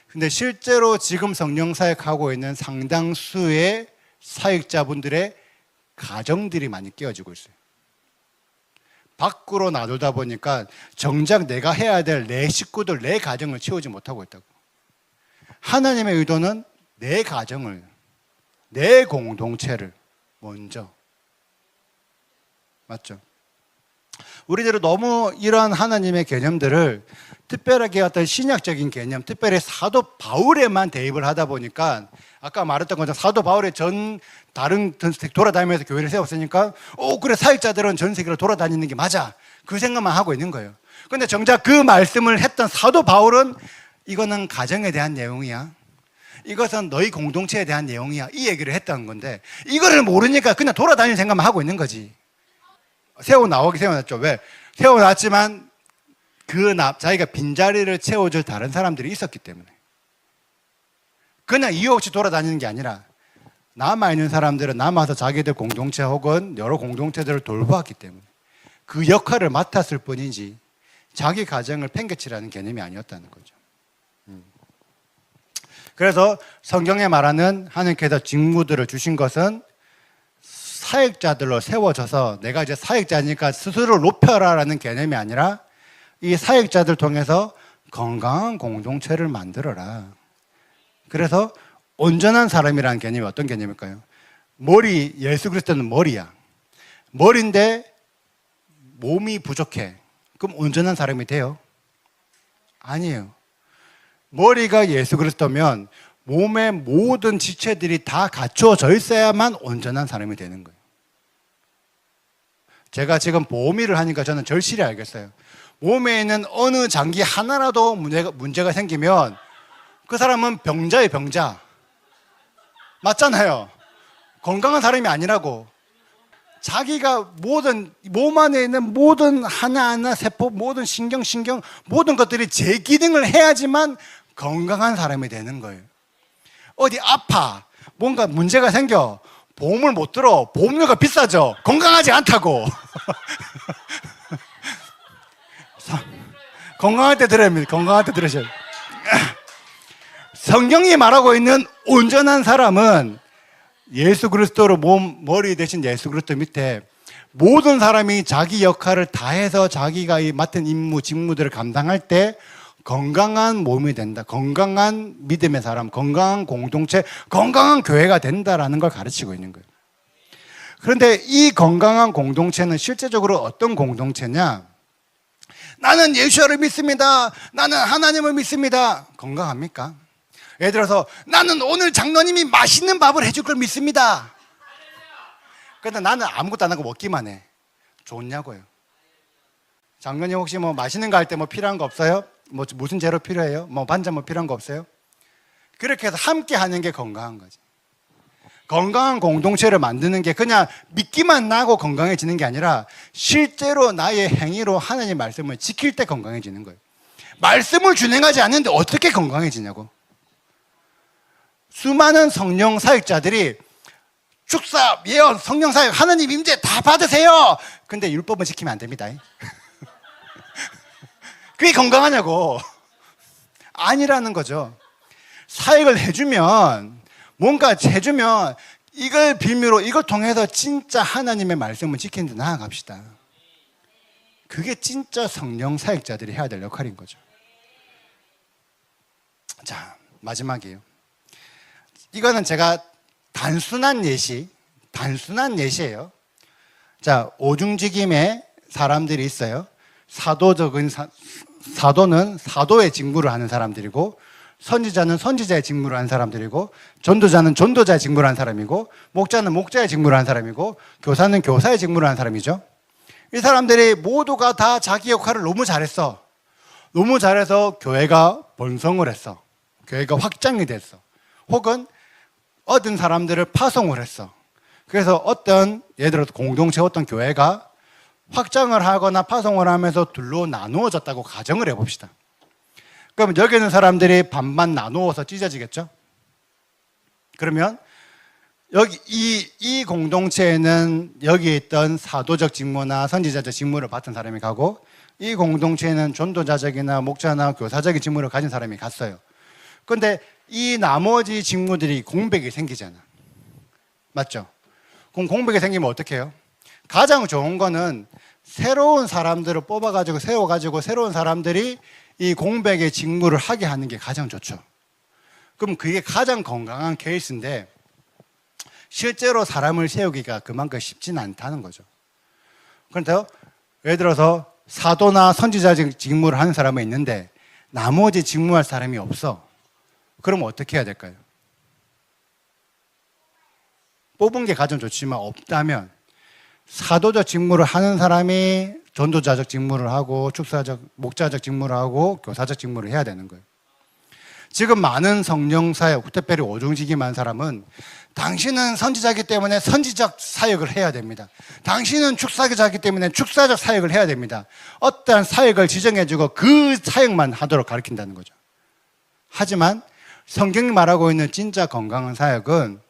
근데 실제로 지금 성령 사역하고 있는 상당수의 사역자분들의 가정들이 많이 깨어지고 있어요. 밖으로 놔두다 보니까 정작 내가 해야 될 내 식구들, 내 가정을 채우지 못하고 있다고. 하나님의 의도는 내 가정을, 내 공동체를 먼저. 맞죠? 우리들은 너무 이러한 하나님의 개념들을 특별하게 어떤 신약적인 개념, 특별히 사도 바울에만 대입을 하다 보니까 아까 말했던 것처럼 사도 바울의 다른 돌아다니면서 교회를 세웠으니까 그래 사역자들은 전 세계를 돌아다니는 게 맞아, 그 생각만 하고 있는 거예요. 근데 정작 그 말씀을 했던 사도 바울은 이거는 가정에 대한 내용이야, 이것은 너희 공동체에 대한 내용이야, 이 얘기를 했던 건데 이거를 모르니까 그냥 돌아다니는 생각만 하고 있는 거지. 세워놨죠. 왜? 세워놨지만 자기가 빈자리를 채워줄 다른 사람들이 있었기 때문에. 그냥 이유 없이 돌아다니는 게 아니라 남아있는 사람들은 남아서 자기들 공동체 혹은 여러 공동체들을 돌보았기 때문에 그 역할을 맡았을 뿐이지 자기 가정을 팽개치라는 개념이 아니었다는 거죠. 그래서 성경에 말하는 하나님께서 직무들을 주신 것은 사역자들로 세워져서 내가 이제 사역자니까 스스로 높여라라는 개념이 아니라 이 사역자들 통해서 건강한 공동체를 만들어라. 그래서 온전한 사람이라는 개념이 어떤 개념일까요? 예수 그리스도는 머리야. 머리인데 몸이 부족해. 그럼 온전한 사람이 돼요? 아니에요. 머리가 예수 그리스도면 몸의 모든 지체들이 다 갖추어져 있어야만 온전한 사람이 되는 거예요. 제가 지금 보험일을 하니까 저는 절실히 알겠어요. 몸에 있는 어느 장기 하나라도 문제가 생기면 그 사람은 병자예요, 병자. 맞잖아요. 건강한 사람이 아니라고. 자기가 몸 안에 있는 모든 하나하나 세포, 모든 신경, 모든 것들이 제 기능을 해야지만 건강한 사람이 되는 거예요. 어디 아파, 뭔가 문제가 생겨, 보험을 못 들어, 보험료가 비싸죠. 건강하지 않다고. 건강할 때 들어야 합니다. 건강할 때 들으셔야 돼요. 성경이 말하고 있는 온전한 사람은 예수 그리스도로 머리 대신 예수 그리스도 밑에 모든 사람이 자기 역할을 다해서 자기가 맡은 임무, 직무들을 감당할 때 건강한 몸이 된다. 건강한 믿음의 사람, 건강한 공동체, 건강한 교회가 된다라는 걸 가르치고 있는 거예요. 그런데 이 건강한 공동체는 실제적으로 어떤 공동체냐? 나는 예수를 믿습니다. 나는 하나님을 믿습니다. 건강합니까? 예를 들어서 나는 오늘 장로님이 맛있는 밥을 해줄 걸 믿습니다. 그런데 나는 아무것도 안 하고 먹기만 해. 좋냐고요. 장로님 혹시 맛있는 거 할 때 필요한 거 없어요? 무슨 재료 필요해요? 반찬 필요한 거 없어요? 그렇게 해서 함께 하는 게 건강한 거지. 건강한 공동체를 만드는 게 그냥 믿기만 하고 건강해지는 게 아니라 실제로 나의 행위로 하나님의 말씀을 지킬 때 건강해지는 거예요. 말씀을 준행하지 않는데 어떻게 건강해지냐고. 수많은 성령 사역자들이 축사, 예언, 성령 사역, 하나님 임재 다 받으세요. 근데 율법은 지키면 안 됩니다. 그게 건강하냐고. 아니라는 거죠. 사역을 해주면, 뭔가 해주면 이걸 빌미로, 이걸 통해서 진짜 하나님의 말씀을 지키는 데 나아갑시다. 그게 진짜 성령 사역자들이 해야 될 역할인 거죠. 자, 마지막이에요. 이거는 제가 단순한 예시예요. 자, 오중직임의 사람들이 있어요. 사도는 사도의 직무를 하는 사람들이고, 선지자는 선지자의 직무를 하는 사람들이고, 전도자는 전도자의 직무를 하는 사람이고, 목자는 목자의 직무를 하는 사람이고, 교사는 교사의 직무를 하는 사람이죠. 이 사람들이 모두가 다 자기 역할을 너무 잘했어. 너무 잘해서 교회가 번성을 했어. 교회가 확장이 됐어. 혹은 얻은 사람들을 파송을 했어. 그래서 예를 들어서 공동체 어떤 교회가 확장을 하거나 파송을 하면서 둘로 나누어졌다고 가정을 해봅시다. 그럼 여기 있는 사람들이 반반 나누어서 찢어지겠죠? 그러면 이 공동체에는 여기에 있던 사도적 직무나 선지자적 직무를 맡은 사람이 가고, 이 공동체에는 전도자적이나 목자나 교사적인 직무를 가진 사람이 갔어요. 그런데 이 나머지 직무들이 공백이 생기잖아. 맞죠? 그럼 공백이 생기면 어떻게 해요? 가장 좋은 거는 새로운 사람들을 뽑아가지고 세워가지고 새로운 사람들이 이 공백의 직무를 하게 하는 게 가장 좋죠. 그럼 그게 가장 건강한 케이스인데 실제로 사람을 세우기가 그만큼 쉽지는 않다는 거죠. 그런데 예를 들어서 사도나 선지자 직무를 하는 사람은 있는데 나머지 직무할 사람이 없어. 그럼 어떻게 해야 될까요? 뽑은 게 가장 좋지만 없다면 사도적 직무를 하는 사람이 전도자적 직무를 하고 축사적, 목자적 직무를 하고 교사적 직무를 해야 되는 거예요. 지금 많은 성령사역, 특별히 오중직임한 사람은 당신은 선지자이기 때문에 선지적 사역을 해야 됩니다. 당신은 축사자이기 때문에 축사적 사역을 해야 됩니다. 어떠한 사역을 지정해주고 그 사역만 하도록 가르친다는 거죠. 하지만 성경이 말하고 있는 진짜 건강한 사역은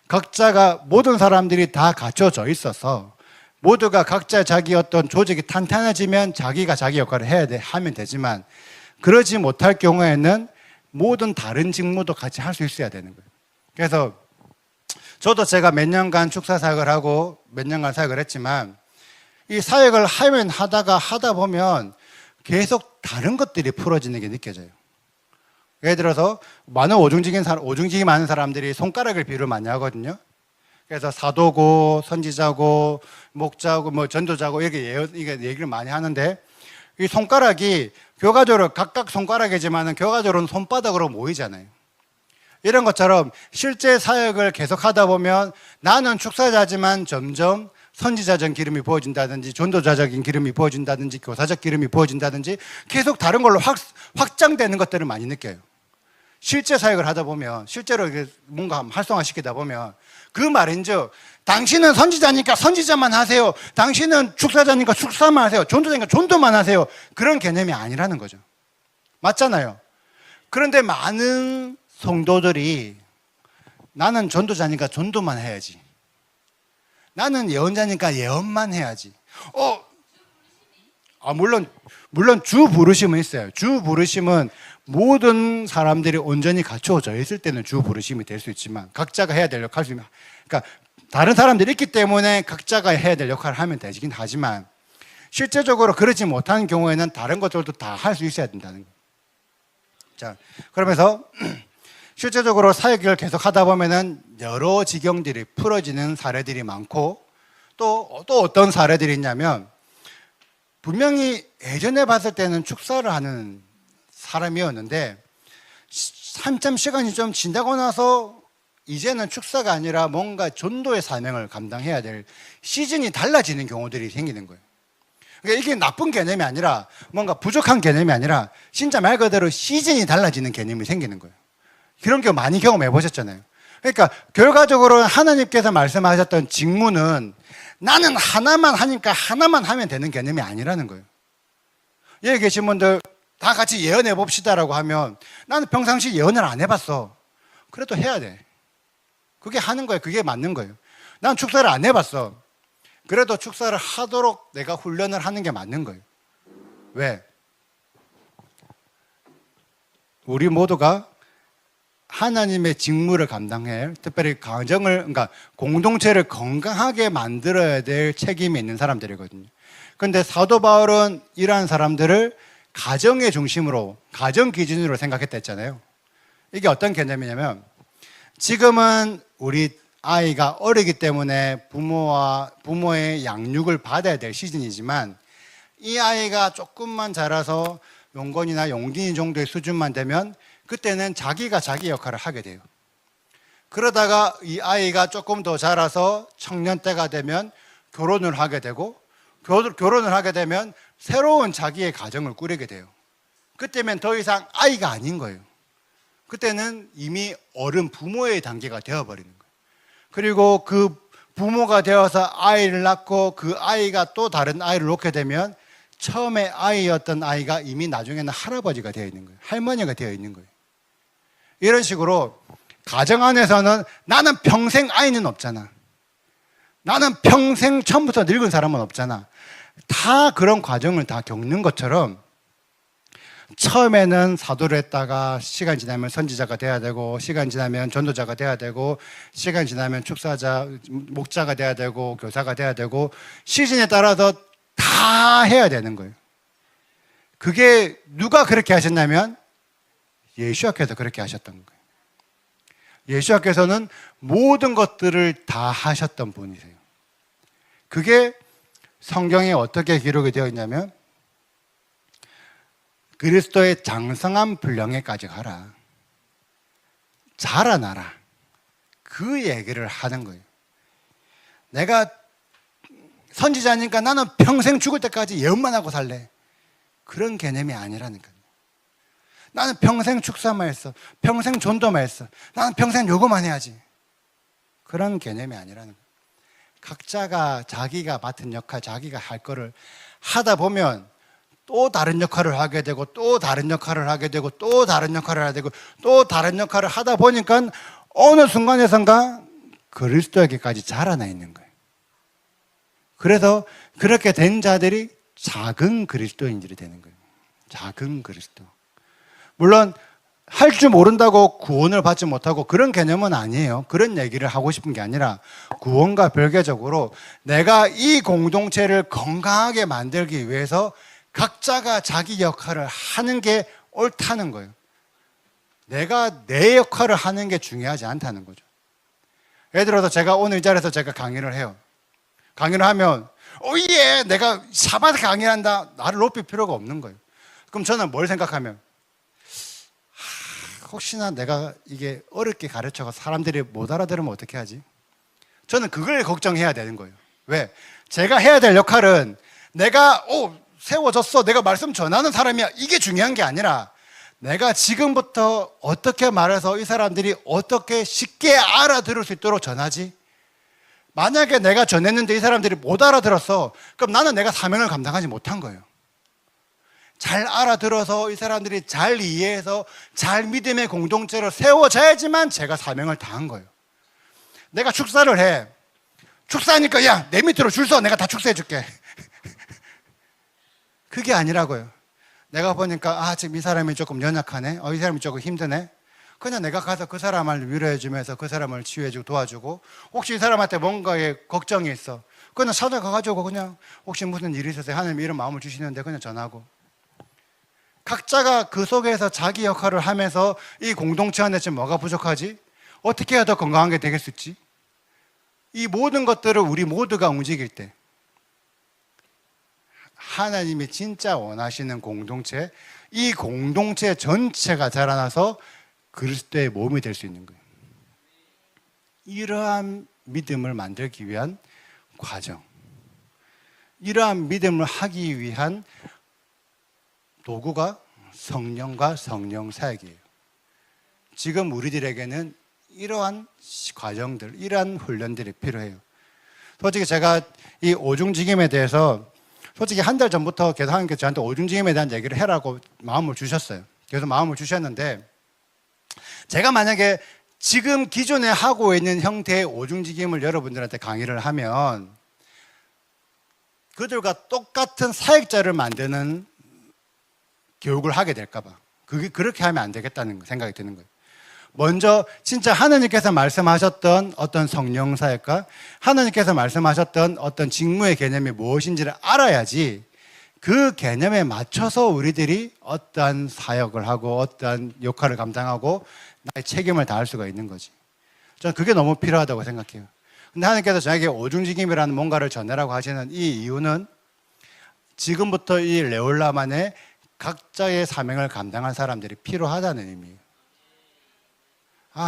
각자가 모든 사람들이 다 갖춰져 있어서 모두가 각자 자기 어떤 조직이 탄탄해지면 자기가 자기 역할을 하면 되지만 그러지 못할 경우에는 모든 다른 직무도 같이 할 수 있어야 되는 거예요. 그래서 저도 제가 몇 년간 축사 사역을 하고 몇 년간 사역을 했지만 이 사역을 하다 보면 계속 다른 것들이 풀어지는 게 느껴져요. 예를 들어서 많은 오중직이 많은 사람들이 손가락을 비유를 많이 하거든요. 그래서 사도고 선지자고 목자고 뭐 전도자고 이게 얘기를 많이 하는데 이 손가락이 교과적으로 각각 손가락이지만은 교과적으로는 손바닥으로 모이잖아요. 이런 것처럼 실제 사역을 계속 하다 보면 나는 축사자지만 점점 선지자적 기름이 부어진다든지 전도자적인 기름이 부어진다든지 교사적 기름이 부어진다든지 계속 다른 걸로 확장되는 것들을 많이 느껴요. 실제 사역을 하다 보면 실제로 뭔가 활성화시키다 보면 그 말인즉 당신은 선지자니까 선지자만 하세요. 당신은 축사자니까 축사만 하세요. 전도자니까 전도만 하세요. 그런 개념이 아니라는 거죠. 맞잖아요. 그런데 많은 성도들이 나는 전도자니까 전도만 해야지. 나는 예언자니까 예언만 해야지. 물론 주 부르심은 있어요. 주 부르심은 모든 사람들이 온전히 갖추어져 있을 때는 주 부르심이 될 수 있지만 각자가 해야 될 역할을 그러니까 다른 사람들이 있기 때문에 각자가 해야 될 역할을 하면 되긴 하지만 실제적으로 그러지 못하는 경우에는 다른 것들도 다 할 수 있어야 된다는 거예요. 자, 그러면서 실제적으로 사역을 계속 하다 보면은 여러 지경들이 풀어지는 사례들이 많고 또 어떤 사례들이 있냐면 분명히 예전에 봤을 때는 축사를 하는 사람이었는데 한참 시간이 좀 지나고 나서 이제는 축사가 아니라 뭔가 전도의 사명을 감당해야 될 시즌이 달라지는 경우들이 생기는 거예요. 그러니까 이게 나쁜 개념이 아니라 뭔가 부족한 개념이 아니라 진짜 말 그대로 시즌이 달라지는 개념이 생기는 거예요. 그런 경우 많이 경험해 보셨잖아요. 그러니까 결과적으로 하나님께서 말씀하셨던 직무는 나는 하나만 하니까 하나만 하면 되는 개념이 아니라는 거예요. 여기 계신 분들 다 같이 예언해 봅시다라고 하면 나는 평상시 예언을 안 해봤어. 그래도 해야 돼. 그게 하는 거예요. 그게 맞는 거예요. 난 축사를 안 해봤어. 그래도 축사를 하도록 내가 훈련을 하는 게 맞는 거예요. 왜? 우리 모두가 하나님의 직무를 감당해 특별히 그러니까 공동체를 건강하게 만들어야 될 책임이 있는 사람들이거든요. 그런데 사도 바울은 이러한 사람들을 가정의 중심으로, 가정 기준으로 생각했다 했잖아요. 이게 어떤 개념이냐면 지금은 우리 아이가 어리기 때문에 부모의 양육을 받아야 될 시즌이지만 이 아이가 조금만 자라서 용건이나 용gin이 정도의 수준만 되면 그때는 자기가 자기 역할을 하게 돼요. 그러다가 이 아이가 조금 더 자라서 청년 때가 되면 결혼을 하게 되고 결혼을 하게 되면 새로운 자기의 가정을 꾸리게 돼요. 그때면 더 이상 아이가 아닌 거예요. 그때는 이미 어른 부모의 단계가 되어버리는 거예요. 그리고 그 부모가 되어서 아이를 낳고 그 아이가 또 다른 아이를 놓게 되면 처음에 아이였던 아이가 이미 나중에는 할아버지가 되어 있는 거예요. 할머니가 되어 있는 거예요. 이런 식으로 가정 안에서는 나는 평생 아이는 없잖아. 나는 평생 처음부터 늙은 사람은 없잖아. 다 그런 과정을 다 겪는 것처럼 처음에는 사도를 했다가 시간 지나면 선지자가 돼야 되고 시간 지나면 전도자가 돼야 되고 시간 지나면 축사자, 목자가 돼야 되고 교사가 돼야 되고 시즌에 따라서 다 해야 되는 거예요. 그게 누가 그렇게 하셨냐면 예수님께서 그렇게 하셨던 거예요. 예수님께서는 모든 것들을 다 하셨던 분이세요. 그게 성경에 어떻게 기록이 되어 있냐면 그리스도의 장성한 분량에까지 가라. 자라나라. 그 얘기를 하는 거예요. 내가 선지자니까 나는 평생 죽을 때까지 예언만 하고 살래. 그런 개념이 아니라는 거예요. 나는 평생 축사만 했어. 평생 전도만 했어. 나는 평생 요거만 해야지. 그런 개념이 아니라는 거예요. 각자가 자기가 맡은 역할, 자기가 할 거를 하다 보면 또 다른 역할을 하게 되고 또 다른 역할을 하게 되고 또 다른 역할을 하게 되고 또 다른 역할을 하다 보니까 어느 순간에선가 그리스도에게까지 자라나 있는 거예요. 그래서 그렇게 된 자들이 작은 그리스도인들이 되는 거예요. 작은 그리스도. 물론 할 줄 모른다고 구원을 받지 못하고 그런 개념은 아니에요. 그런 얘기를 하고 싶은 게 아니라 구원과 별개적으로 내가 이 공동체를 건강하게 만들기 위해서 각자가 자기 역할을 하는 게 옳다는 거예요. 내가 내 역할을 하는 게 중요하지 않다는 거죠. 예를 들어서 제가 오늘 이 자리에서 제가 강의를 해요. 강의를 하면 오예 내가 샤바트 강의한다. 나를 높일 필요가 없는 거예요. 그럼 저는 뭘 생각하면 혹시나 내가 이게 어렵게 가르쳐서 사람들이 못 알아들으면 어떻게 하지? 저는 그걸 걱정해야 되는 거예요. 왜? 제가 해야 될 역할은 내가 세워졌어. 내가 말씀 전하는 사람이야. 이게 중요한 게 아니라 내가 지금부터 어떻게 말해서 이 사람들이 어떻게 쉽게 알아들을 수 있도록 전하지? 만약에 내가 전했는데 이 사람들이 못 알아들었어. 그럼 나는 내가 사명을 감당하지 못한 거예요. 잘 알아들어서 이 사람들이 잘 이해해서 잘 믿음의 공동체로 세워져야지만 제가 사명을 다한 거예요. 내가 축사를 해. 축사하니까 야, 내 밑으로 줄 서. 내가 다 축사해 줄게. 그게 아니라고요. 내가 보니까 지금 이 사람이 조금 연약하네. 이 사람이 조금 힘드네. 그냥 내가 가서 그 사람을 위로해 주면서 그 사람을 치유해 주고 도와주고 혹시 이 사람한테 뭔가에 걱정이 있어. 그냥 찾아가가지고 그냥 혹시 무슨 일이 있어서 하나님 이런 마음을 주시는데 그냥 전하고 각자가 그 속에서 자기 역할을 하면서 이 공동체 안에 지금 뭐가 부족하지? 어떻게 해야 더 건강한 게 되겠 수 있지? 이 모든 것들을 우리 모두가 움직일 때 하나님이 진짜 원하시는 공동체, 이 공동체 전체가 자라나서 그리스도의 몸이 될 수 있는 거예요. 이러한 믿음을 만들기 위한 과정, 이러한 믿음을 하기 위한 도구가 성령과 성령 사역이에요. 지금 우리들에게는 이러한 과정들, 이러한 훈련들이 필요해요. 솔직히 제가 이 오중직임에 대해서 솔직히 한 달 전부터 계속 하나님께서 저한테 오중직임에 대한 얘기를 해라고 마음을 주셨어요. 그래서 마음을 주셨는데 제가 만약에 지금 기존에 하고 있는 형태의 오중직임을 여러분들한테 강의를 하면 그들과 똑같은 사역자를 만드는 교육을 하게 될까 봐. 그렇게 하면 안 되겠다는 생각이 드는 거예요. 먼저 진짜 하나님께서 말씀하셨던 어떤 성령 사역과 하나님께서 말씀하셨던 어떤 직무의 개념이 무엇인지를 알아야지 그 개념에 맞춰서 우리들이 어떠한 사역을 하고 어떠한 역할을 감당하고 나의 책임을 다할 수가 있는 거지. 저는 그게 너무 필요하다고 생각해요. 근데 하나님께서 저에게 오중직임이라는 뭔가를 전해라고 하시는 이 이유는 지금부터 이 레올라만의 각자의 사명을 감당한 사람들이 필요하다는 의미예요.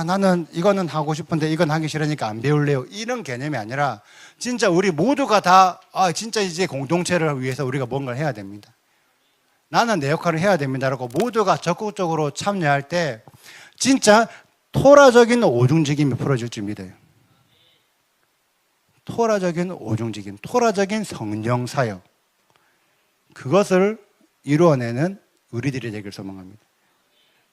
나는 이거는 하고 싶은데 이건 하기 싫으니까 안 배울래요. 이런 개념이 아니라 진짜 우리 모두가 다 진짜 이제 공동체를 위해서 우리가 뭔가를 해야 됩니다. 나는 내 역할을 해야 됩니다라고 모두가 적극적으로 참여할 때 진짜 토라적인 오중직임이 풀어질 줄 믿어요. 토라적인 오중직임, 토라적인 성령 사역, 그것을 이루어내는 우리들이 되길 소망합니다.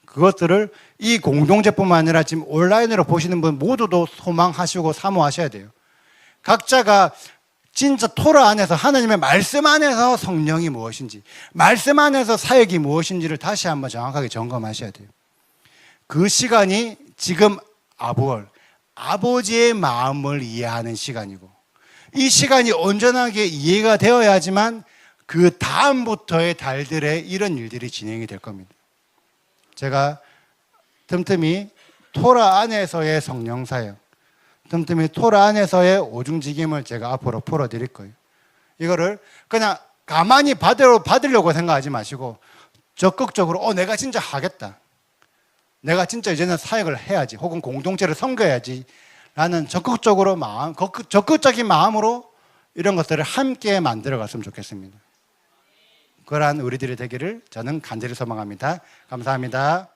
그것들을 이 공동체뿐만 아니라 지금 온라인으로 보시는 분 모두도 소망하시고 사모하셔야 돼요. 각자가 진짜 토라 안에서 하나님의 말씀 안에서 성령이 무엇인지, 말씀 안에서 사역이 무엇인지를 다시 한번 정확하게 점검하셔야 돼요. 그 시간이 지금 아부월, 아버지의 마음을 이해하는 시간이고, 이 시간이 온전하게 이해가 되어야지만 그 다음부터의 달들에 이런 일들이 진행이 될 겁니다. 제가 틈틈이 토라 안에서의 성령 사역, 틈틈이 토라 안에서의 오중직임을 제가 앞으로 풀어드릴 거예요. 이거를 그냥 가만히 받으려고 생각하지 마시고 적극적으로 내가 진짜 하겠다. 내가 진짜 이제는 사역을 해야지. 혹은 공동체를 섬겨야지. 라는 적극적인 마음으로 이런 것들을 함께 만들어 갔으면 좋겠습니다. 그러한 우리들이 되기를 저는 간절히 소망합니다. 감사합니다.